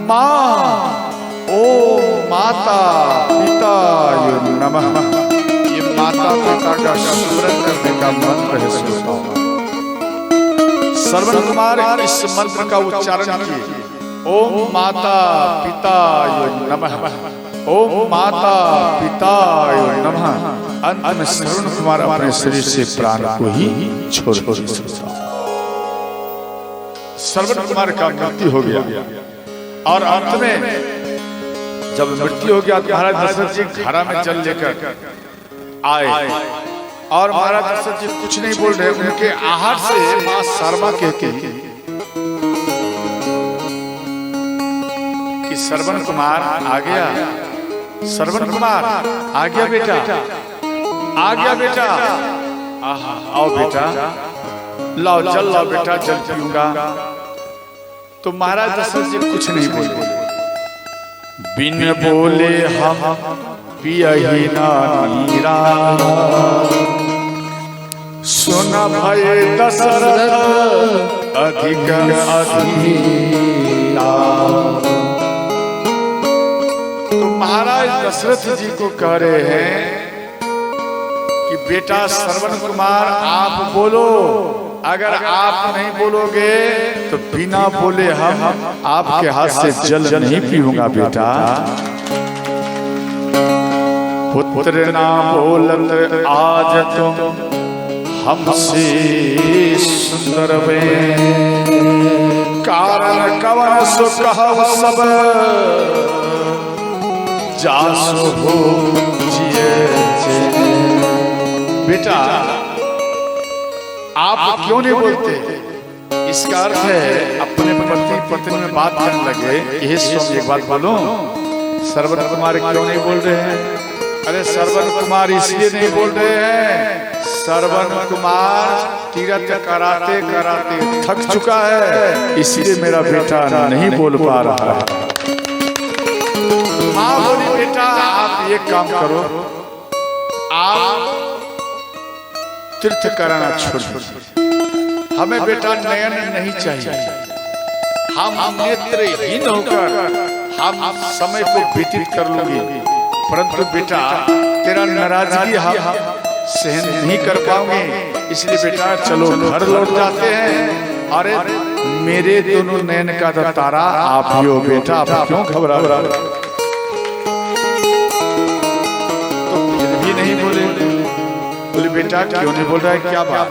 माँ, ओ माता पिता नमः। ये माता पिता का स्मरण करने का मंत्र है। श्रवण कुमार इस मंत्र का उच्चारण किए, ओम माता पिता नमः, ओम माता पिता नमः। अंत में श्रवण कुमार अपने शरीर से प्राण को ही छोड़ दिया। श्रवण कुमार का मृत्यु हो गया और अंत में जब मृत्यु हो गया तो महाराज दशरथ जी घड़ा में जल लेकर आए और महाराज दशरथ जी कुछ नहीं बोल रहे। उनके आहार से मां शर्मा कहती कि श्रवण कुमार आ गया, श्रवण कुमार आ गया बेटा, आ गया बेटा, आओ बेटा, लाओ जल, लाओ बेटा जल पीऊंगा। तो महाराज दशरथ जी कुछ नहीं बोले, बिन बोले हम पियहि ना नीरा, सुन भय दशरथ अधिक अधीरा। तो महाराज दशरथ जी को कह रहे हैं कि बेटा श्रवण कुमार आप बोलो, अगर आप नहीं बोलोगे तो बिना बोले हम आपके हाथ से जल नहीं पीऊंगा बेटा। पुत्र ना बोलत आज तुम हमसे सुंदर वे, कारण कवन सो कहब सब जासो हो जिए। बेटा आप क्यों नहीं बोलते? इसका अर्थ है अपने पति पत्नी में बात करने लगे, यही सोच एक बात बोलूं, श्रवण कुमार क्यों नहीं बोल रहे हैं? अरे श्रवण कुमार इसलिए नहीं बोल रहे हैं, श्रवण कुमार तीर्थ कराते कराते थक चुका है, इसलिए मेरा बेटा नहीं बोल पा रहा है। माँ बोली बेटा आप ये काम करो, आप तीर्थ कराना छोड़ दो, हमें बेटा नयन नहीं चाहिए, हम नेत्रहीन होकर हम समय को व्यतीत कर लूंगी, परंतु बेटा तेरा नाराजगी हम सहन नहीं कर पाऊंगे, इसलिए बेटा चलो घर लौट जाते हैं। अरे मेरे दोनों नयन का तारा आप ही हो बेटा, आप क्यों घबरा रहे? तो फिर भी नहीं बोले, बोले बेटा क्यों नहीं बोल रहा है, क्या बात?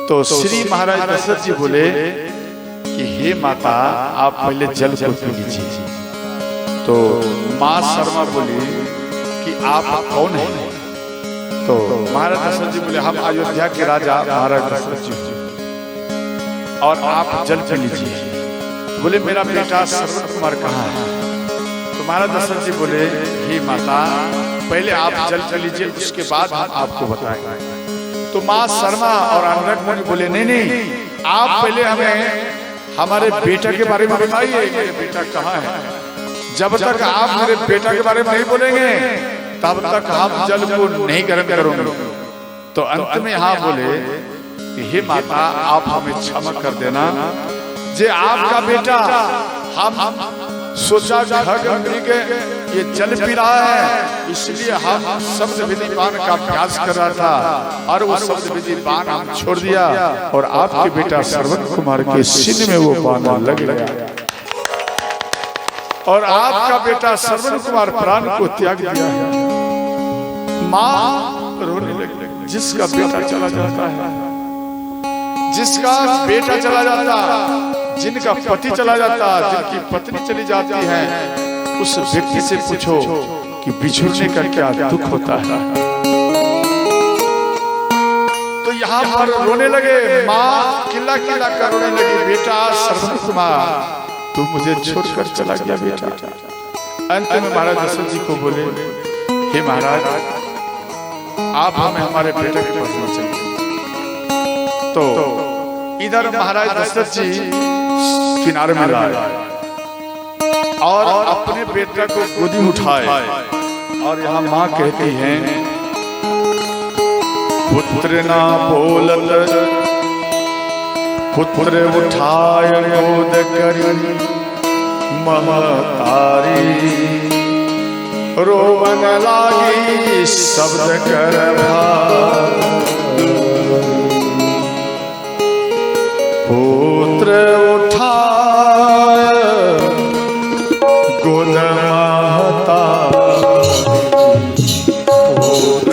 तो श्री महाराज दशरथ जी बोले कि हे माता आप पहले जल को पी लीजिए। तो माँ शर्मा बोली कि आप कौन हैं? तो महाराज दशरथ जी बोले हम अयोध्या के राजा महाराज दशरथ जी और आप जल पी लीजिए। बोले मेरा बेटा श्रवण कुमार कहाँ है? तो महाराज दशरथ जी बोले हे माता पहले आप जल पी लीजिए, उसके बाद हम आपको बताएंगे। तो माँ शर्मा और अंगद मुनि बोले नहीं नहीं, आप पहले हमें हमारे बेटा के बारे में बताइए, मेरे बेटा कहाँ है? जब तक आप मेरे बेटा के बारे में नहीं बोलेंगे तब तक हम जल को नहीं ग्रहण करेंगे। तो अंत में यहाँ बोले कि हे माता आप हमें क्षमा कर देना, जे आपका बेटा हम सोचा के ये जल पी रहा है, इसलिए हम शब्द विधि पान का अभ्यास कर रहा था और वो शब्द विधि पान हम छोड़ दिया और आपके बेटा श्रवण कुमार के सीने में वो पान लग गया और आपका बेटा श्रवण कुमार प्राण को त्याग दिया है। माँ रोने लगी। जिसका बेटा चला जाता है, जिसका बेटा चला जाता, जिनका पति चला जाता, जिनकी पत्नी चली जाती है, उस व्यक्ति से पूछो कि बिछुड़ने का क्या दुख होता है। तो यहाँ पर रोने लगे, माँ किला किला कर रोने लगी, बेटा श्रवण कुमार तू मुझे छोड़कर चला गया बेटा। अंत में महाराज दशरथ जी को बोले, हे महाराज आप हमें हमारे बेटे के पास ले चलिए। तो इधर महाराज दशरथ जी किनारे में लाए और अपने बेटे को गोदी में उठाए और यहाँ माँ कहती है, पुत्र ना बोलत पुत्र उठाय गोद करी महतारी, रोवन लागी शब्द कर पुत्र उठाय गोद महता, पुत्र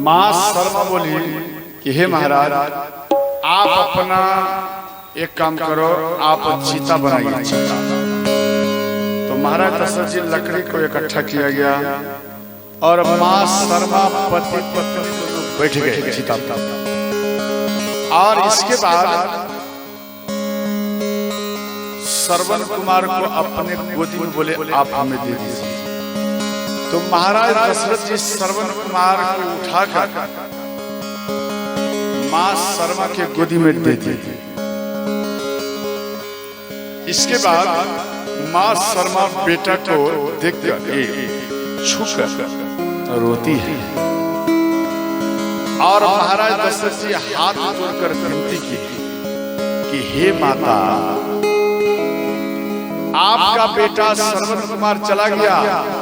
माँ शर्मा बोली कि हे महाराज आप अपना एक काम करो, आप चीता बनाइए चीता। तो महाराज दशरथ जी लकड़ी को इकट्ठा किया गया और माँ शर्मा पति पत्नी बैठ गए चीता पर। और इसके बाद श्रवण कुमार को अपने गोदी में बोले आप हमें दे दीजिए। तो महाराज दशरथ जी श्रवण कुमार को उठाकर मां शर्मा के गोदी में दे दी। इसके बाद मां शर्मा बेटा को देखकर छूकर रोती है और महाराज दशरथ जी हाथ जोड़कर विनती की कि हे माता आपका बेटा श्रवण कुमार चला गया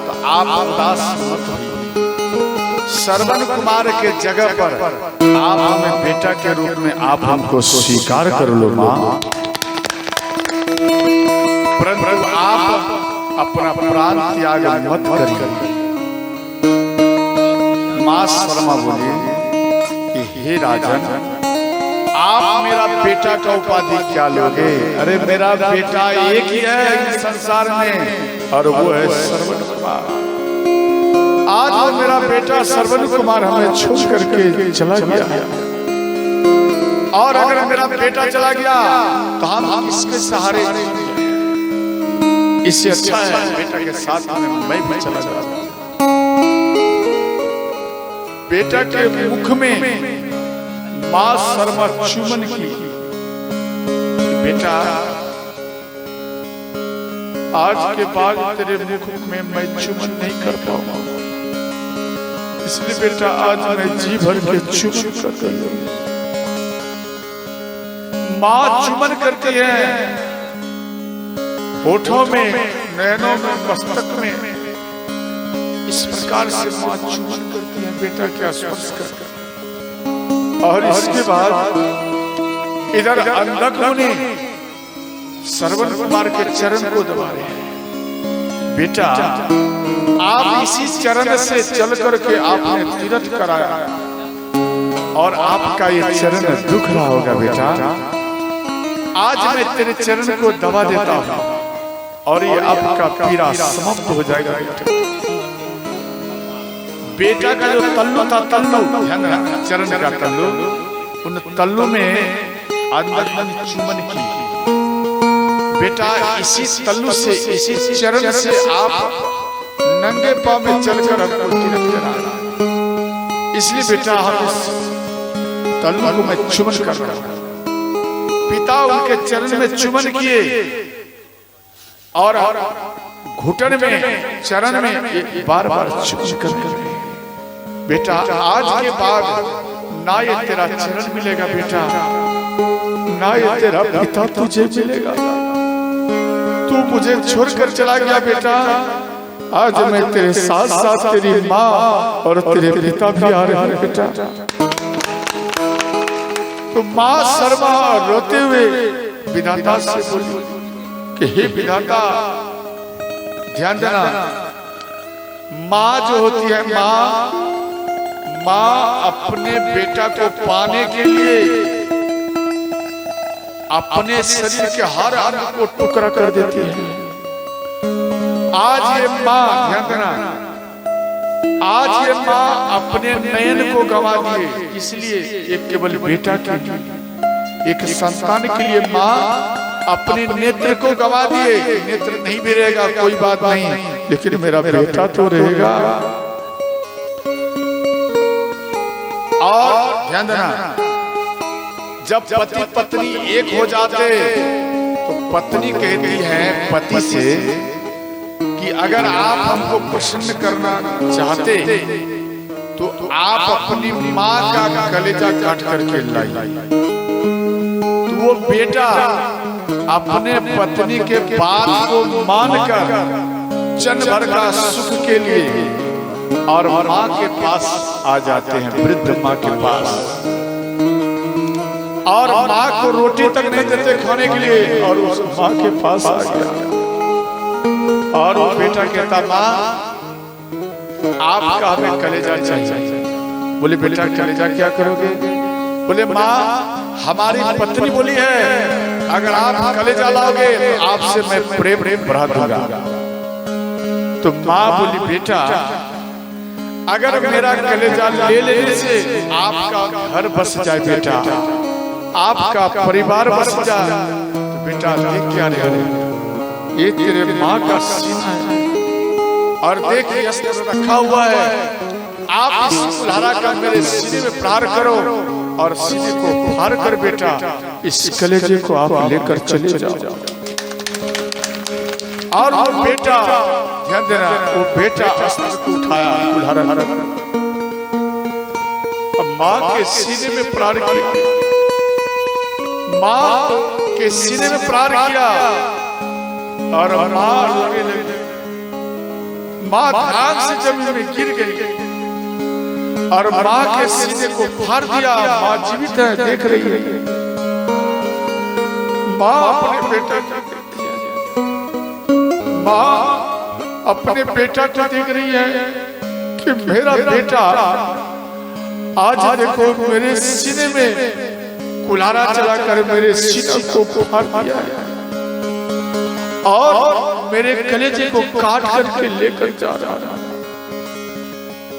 तो आप उदास मत होइए। श्रवण कुमार के जगह पर आप हमें बेटा के रूप में आप हमको स्वीकार कर लो माँ। परंतु आप अपना प्राण त्याग मत करिए। मां शर्मा बोली कि हे राजन, आप मेरा बेटा का उपाधि क्या लोगे? अरे मेरा बेटा एक ही है इस संसार में और वो है श्रवण कुमार। आज वो मेरा बेटा श्रवण कुमार हमें छोड़ करके चला गया, और अगर मेरा बेटा चला गया तो हम इसके सहारे, इससे अच्छा है बेटा के साथ में मैं भी चला जाऊं। बेटा के मुख में मां शर्मा चुमन की, बेटा आज के बाद तेरे मुख में मैं चुमन नहीं कर पाऊंगा, इसलिए बेटा आज मैं जी भर के चुमन कर रही हूं। मां चुमन करती है होठों में, नैनों में, मस्तक में, इस प्रकार से मां चुमन करती है बेटा के स्पर्श कर। और इसके बाद इधर अंधक मुनि श्रवण कुमार के चरण को दबा रहे हैं। बेटा आप इसी चरण से चल करके आपने तीर्थ कराया और आपका ये चरण दुख रहा होगा बेटा। आज मैं तेरे चरण को दबा देता हूं और ये आपका पीड़ा समाप्त हो जाएगा बेटा। बेटा का जो तल्लू था, तल्लू चरण का तल्लू, उन तल्लू में अंदर चुमन की। बेटा इसी तल्लू से, इसी चरण से आप नंगे पांव में चलकर हमको तीर्थ कराना। इसलिए बेटा हम इस तल्लू को मैं चुमन कर रहा हूं। पिता उनके चरण में चुमन किए और घुटन में, चरण में बार बार चुमन कर। बेटा आज के बाद ना ये तेरा चरण मिलेगा बेटा, ना ये तेरा पिता तुझे मिलेगा। तू मुझे छोड़कर चला गया बेटा, आज मैं तेरे साथ साथ तेरी माँ और तेरे पिता भी आ रहे हैं बेटा। तो माँ शर्मा रोते हुए विधाता से बोली कि हे विधाता ध्यान देना, माँ जो होती है, माँ अपने बेटा को पाने के लिए अपने शरीर के हर अंग को टुकड़ा कर देती है। आज ये माँ, ध्यान देना, आज ये माँ अपने नयन को गंवा दिए, इसलिए एक केवल बेटा के लिए, एक संतान के लिए माँ अपने नेत्र को गंवा दिए। नेत्र नहीं भी रहेगा कोई बात नहीं, लेकिन मेरा बेटा तो रहेगा। और ध्यान देना, जब पति पत्नी एक हो जाते तो पत्नी कहती है पति से कि अगर आप हमको प्रसन्न करना चाहते तो आप अपनी माँ का कलेजा काट करके लाइए। तो वो बेटा अपने पत्नी के बात को मानकर क्षण भर का सुख के लिए और माँ के पास आ जाते हैं, वृद्ध माँ के पास, और माँ को रोटी तक नहीं देते खाने के लिए, और उस माँ के पास आ गया। और वो बेटा कहता माँ आपका हमें कलेजा चाहिए। बोले बेटा कलेजा क्या करोगे? बोले माँ हमारी पत्नी बोली है अगर आप कलेजा लाओगे तो आपसे मैं प्रेम बढ़ा दूंगा। तो माँ बोली बेटा अगर मेरा कलेजा ले लेने से आपका घर बस जाए बेटा, आपका परिवार बस जाए, तो बेटा देख क्या रहे, ये तेरे माँ का सीना है और देख ये अस्त्र रखा हुआ है, आप इस कुल्हाड़ा का मेरे सीने में प्रहार करो और सीने को फाड़ कर बेटा इस कलेजे को आप लेकर चले जाओ। और वो बेटा, ध्यान देना, वो बेटा अस्त्र को उठाया, कुल्हाड़ा माँ के सीने में प्रहार किया, माँ के सीने में प्रहार किया और माँ रोने लगी। माँ ध्यान से जमीन में गिर गई और माँ के सीने को फाड़ दिया। माँ जीवित है, देख रही है। माँ अपने बेटे माँ अपने बेटा को देख रही है कि मेरा बेटा आज देखो मेरे सीने में कुल्हाड़ा चलाकर मेरे सीने को फाड़ दिया है और मेरे कलेजे को काट करके लेकर जा रहा है।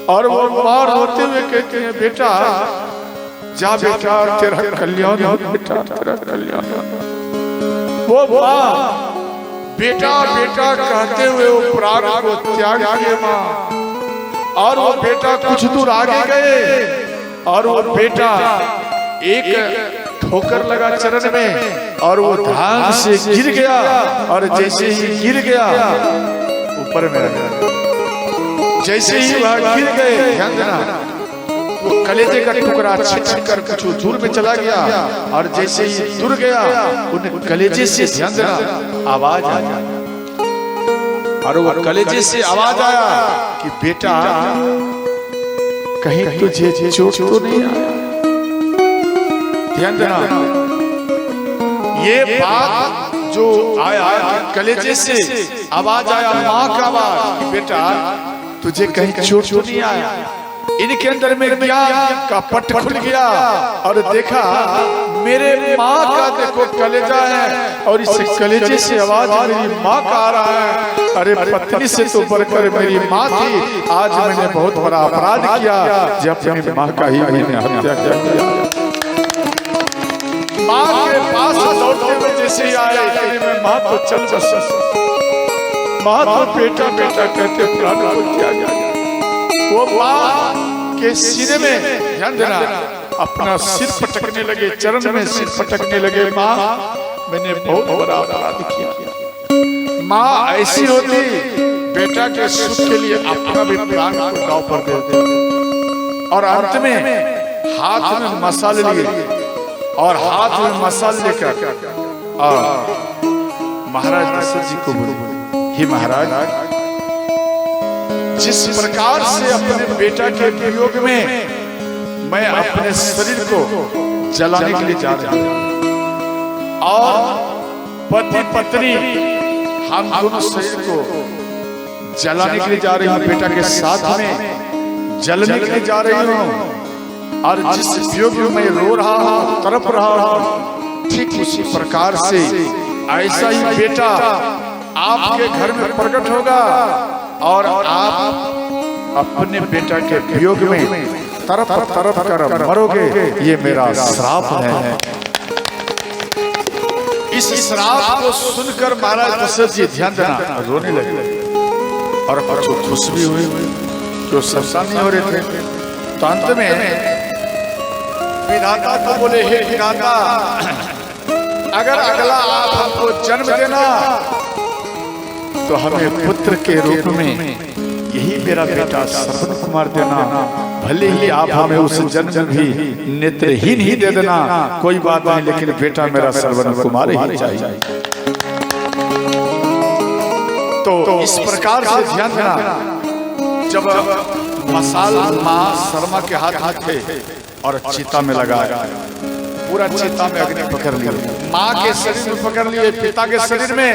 और वो माँ रोते हुए कहती है बेटा जा बेटा तेरा कल्याण हो बेटा तेरा कल्याण हो। वो माँ बेटा बेटा कहते हुए वो प्राण को त्याग किए माँ। और वो बेटा कुछ दूर आगे गए और वो बेटा एक ठोकर लगा चरण में और वो धाम से गिर गया और जैसे ही गिर गया ऊपर में जैसे ही वह गिर गए ध्यान देना वो कलेजे का टुकड़ा छिट कर कुछ दूर में चला गया और जैसे ही दूर गया उन कलेजे से ध्यान देना आवाज आया और वो कलेजे से आवाज आया कि बेटा कहीं तुझे चोट तो नहीं आया। ध्यान देना ये बात जो आया कलेजे से आवाज आया माँ का आवाज कि बेटा तुझे कहीं चोट तो नहीं आया। इनके अंदर में ज्ञान का पट खुल गया और देखा मेरे माँ का देखो कलेजा है और इस कलेजे से आवाज मेरी माँ का आ रहा है। अरे पत्नी से तो बढ़कर मेरी माँ थी, आज मैंने बहुत बड़ा अपराध किया जब अपनी माँ का ही मैंने हत्या किया। माँ के पास दौड़ते हुए जैसे ही आए माँ तो चल बस माँ तो बेटा बेटा कहते प्राण को त्याग गया। वो माँ के सीने में ध्यान देना अपना सिर पटकने लगे चरण में सिर पटकने लगे माँ मैंने बहुत बड़ा अपराध किया। माँ ऐसी होती बेटा के सुख के लिए अपना भी प्राण को दांव पर देते और अंत में हाथ में मसाले लिए और हाथ में मसाले लेकर महाराज दशरथ जी को बोले हे महाराज जिस प्रकार से अपने बेटा के वियोग में मैं अपने शरीर को जलाने के लिए जा रहा हूं और पति पत्नी हम दोनों शरीर को जलाने के लिए जा रही हूं बेटा के साथ में जलने के लिए जा रही हूं और जिस वियोग में मैं रो रहा हूं तड़प रहा हूं ठीक उसी प्रकार से ऐसा ही बेटा आपके घर में प्रकट होगा और आप अपने बेटा के वियोग में तरफ तरफ कर मरोगे। ये मेरा श्राप है। इस श्राप को सुनकर महाराज दशरथ जी ध्यान देना रोने लगे और जो खुश भी हुए जो शर्मसार नहीं हो रहे थे। तो अंत में विधाता को बोले हे विधाता अगर अगला आप हमको जन्म देना तो हमें पुत्र के रूप में यही मेरा बेटा श्रवण कुमार देना। भले ही आप हमें उस जन्म भी नेत्रहीन ही दे देना कोई बात नहीं लेकिन बेटा मेरा श्रवण कुमार ही चाहिए। तो इस प्रकार से ध्यान देना जब मसाल माँ शर्मा के हाथ में थे और चिता में लगाया पूरा चिता में अग्नि पकड़ लिया माँ के शरीर में पकड़ लिए पिता के शरीर में।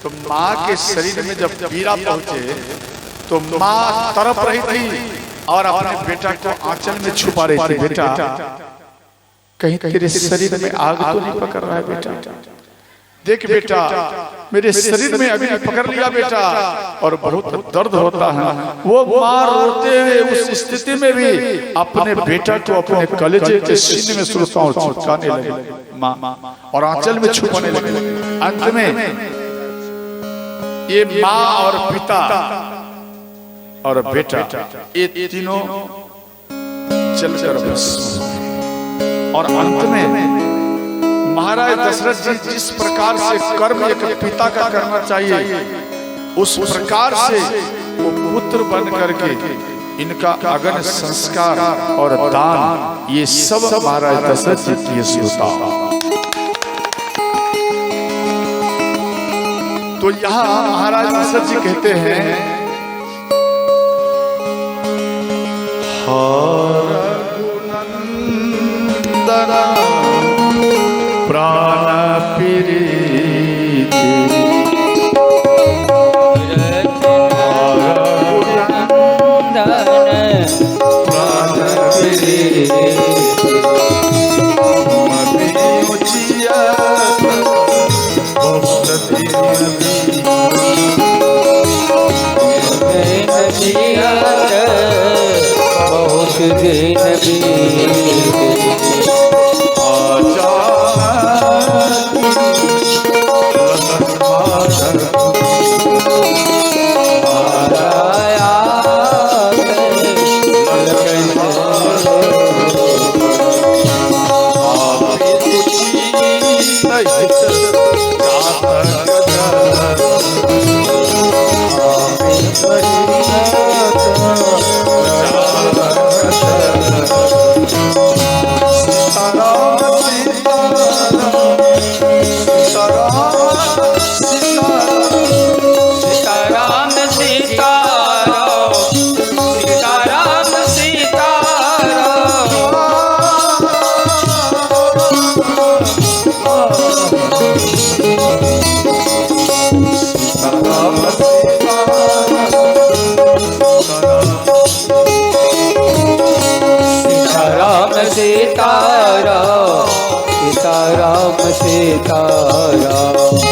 तो माँ के शरीर में जब पीड़ा पहुंचे तो माँ तड़प रही थी और अपने बेटा को आंचल में छुपा रही थी। बेटा कहीं तेरे शरीर में आग तो नहीं पकड़ रहा है बेटा देख बेटा मेरे शरीर में अग्नि पकड़ लिया बेटा और बहुत दर्द होता है। वो माँ रोते हुए उस स्थिति में भी अपने बेटा को अपने कलेजे के सीने में सुरताओं चिपकाने लगे माँ और आंचल में छुपाने लगे। अंत में ये माँ और पिता और बेटा ये तीनों चलकर बस और अंत में महाराज दशरथ जी जिस प्रकार से कर्म एक पिता का करना चाहिए उस प्रकार से वो पुत्र बन करके इनका अगन संस्कार और दान ये सब महाराज दशरथ जी किए श्रोता। तो यहाँ महाराज दशरथ जी कहते हैं प्राण प्रीति सीताराम सीताराम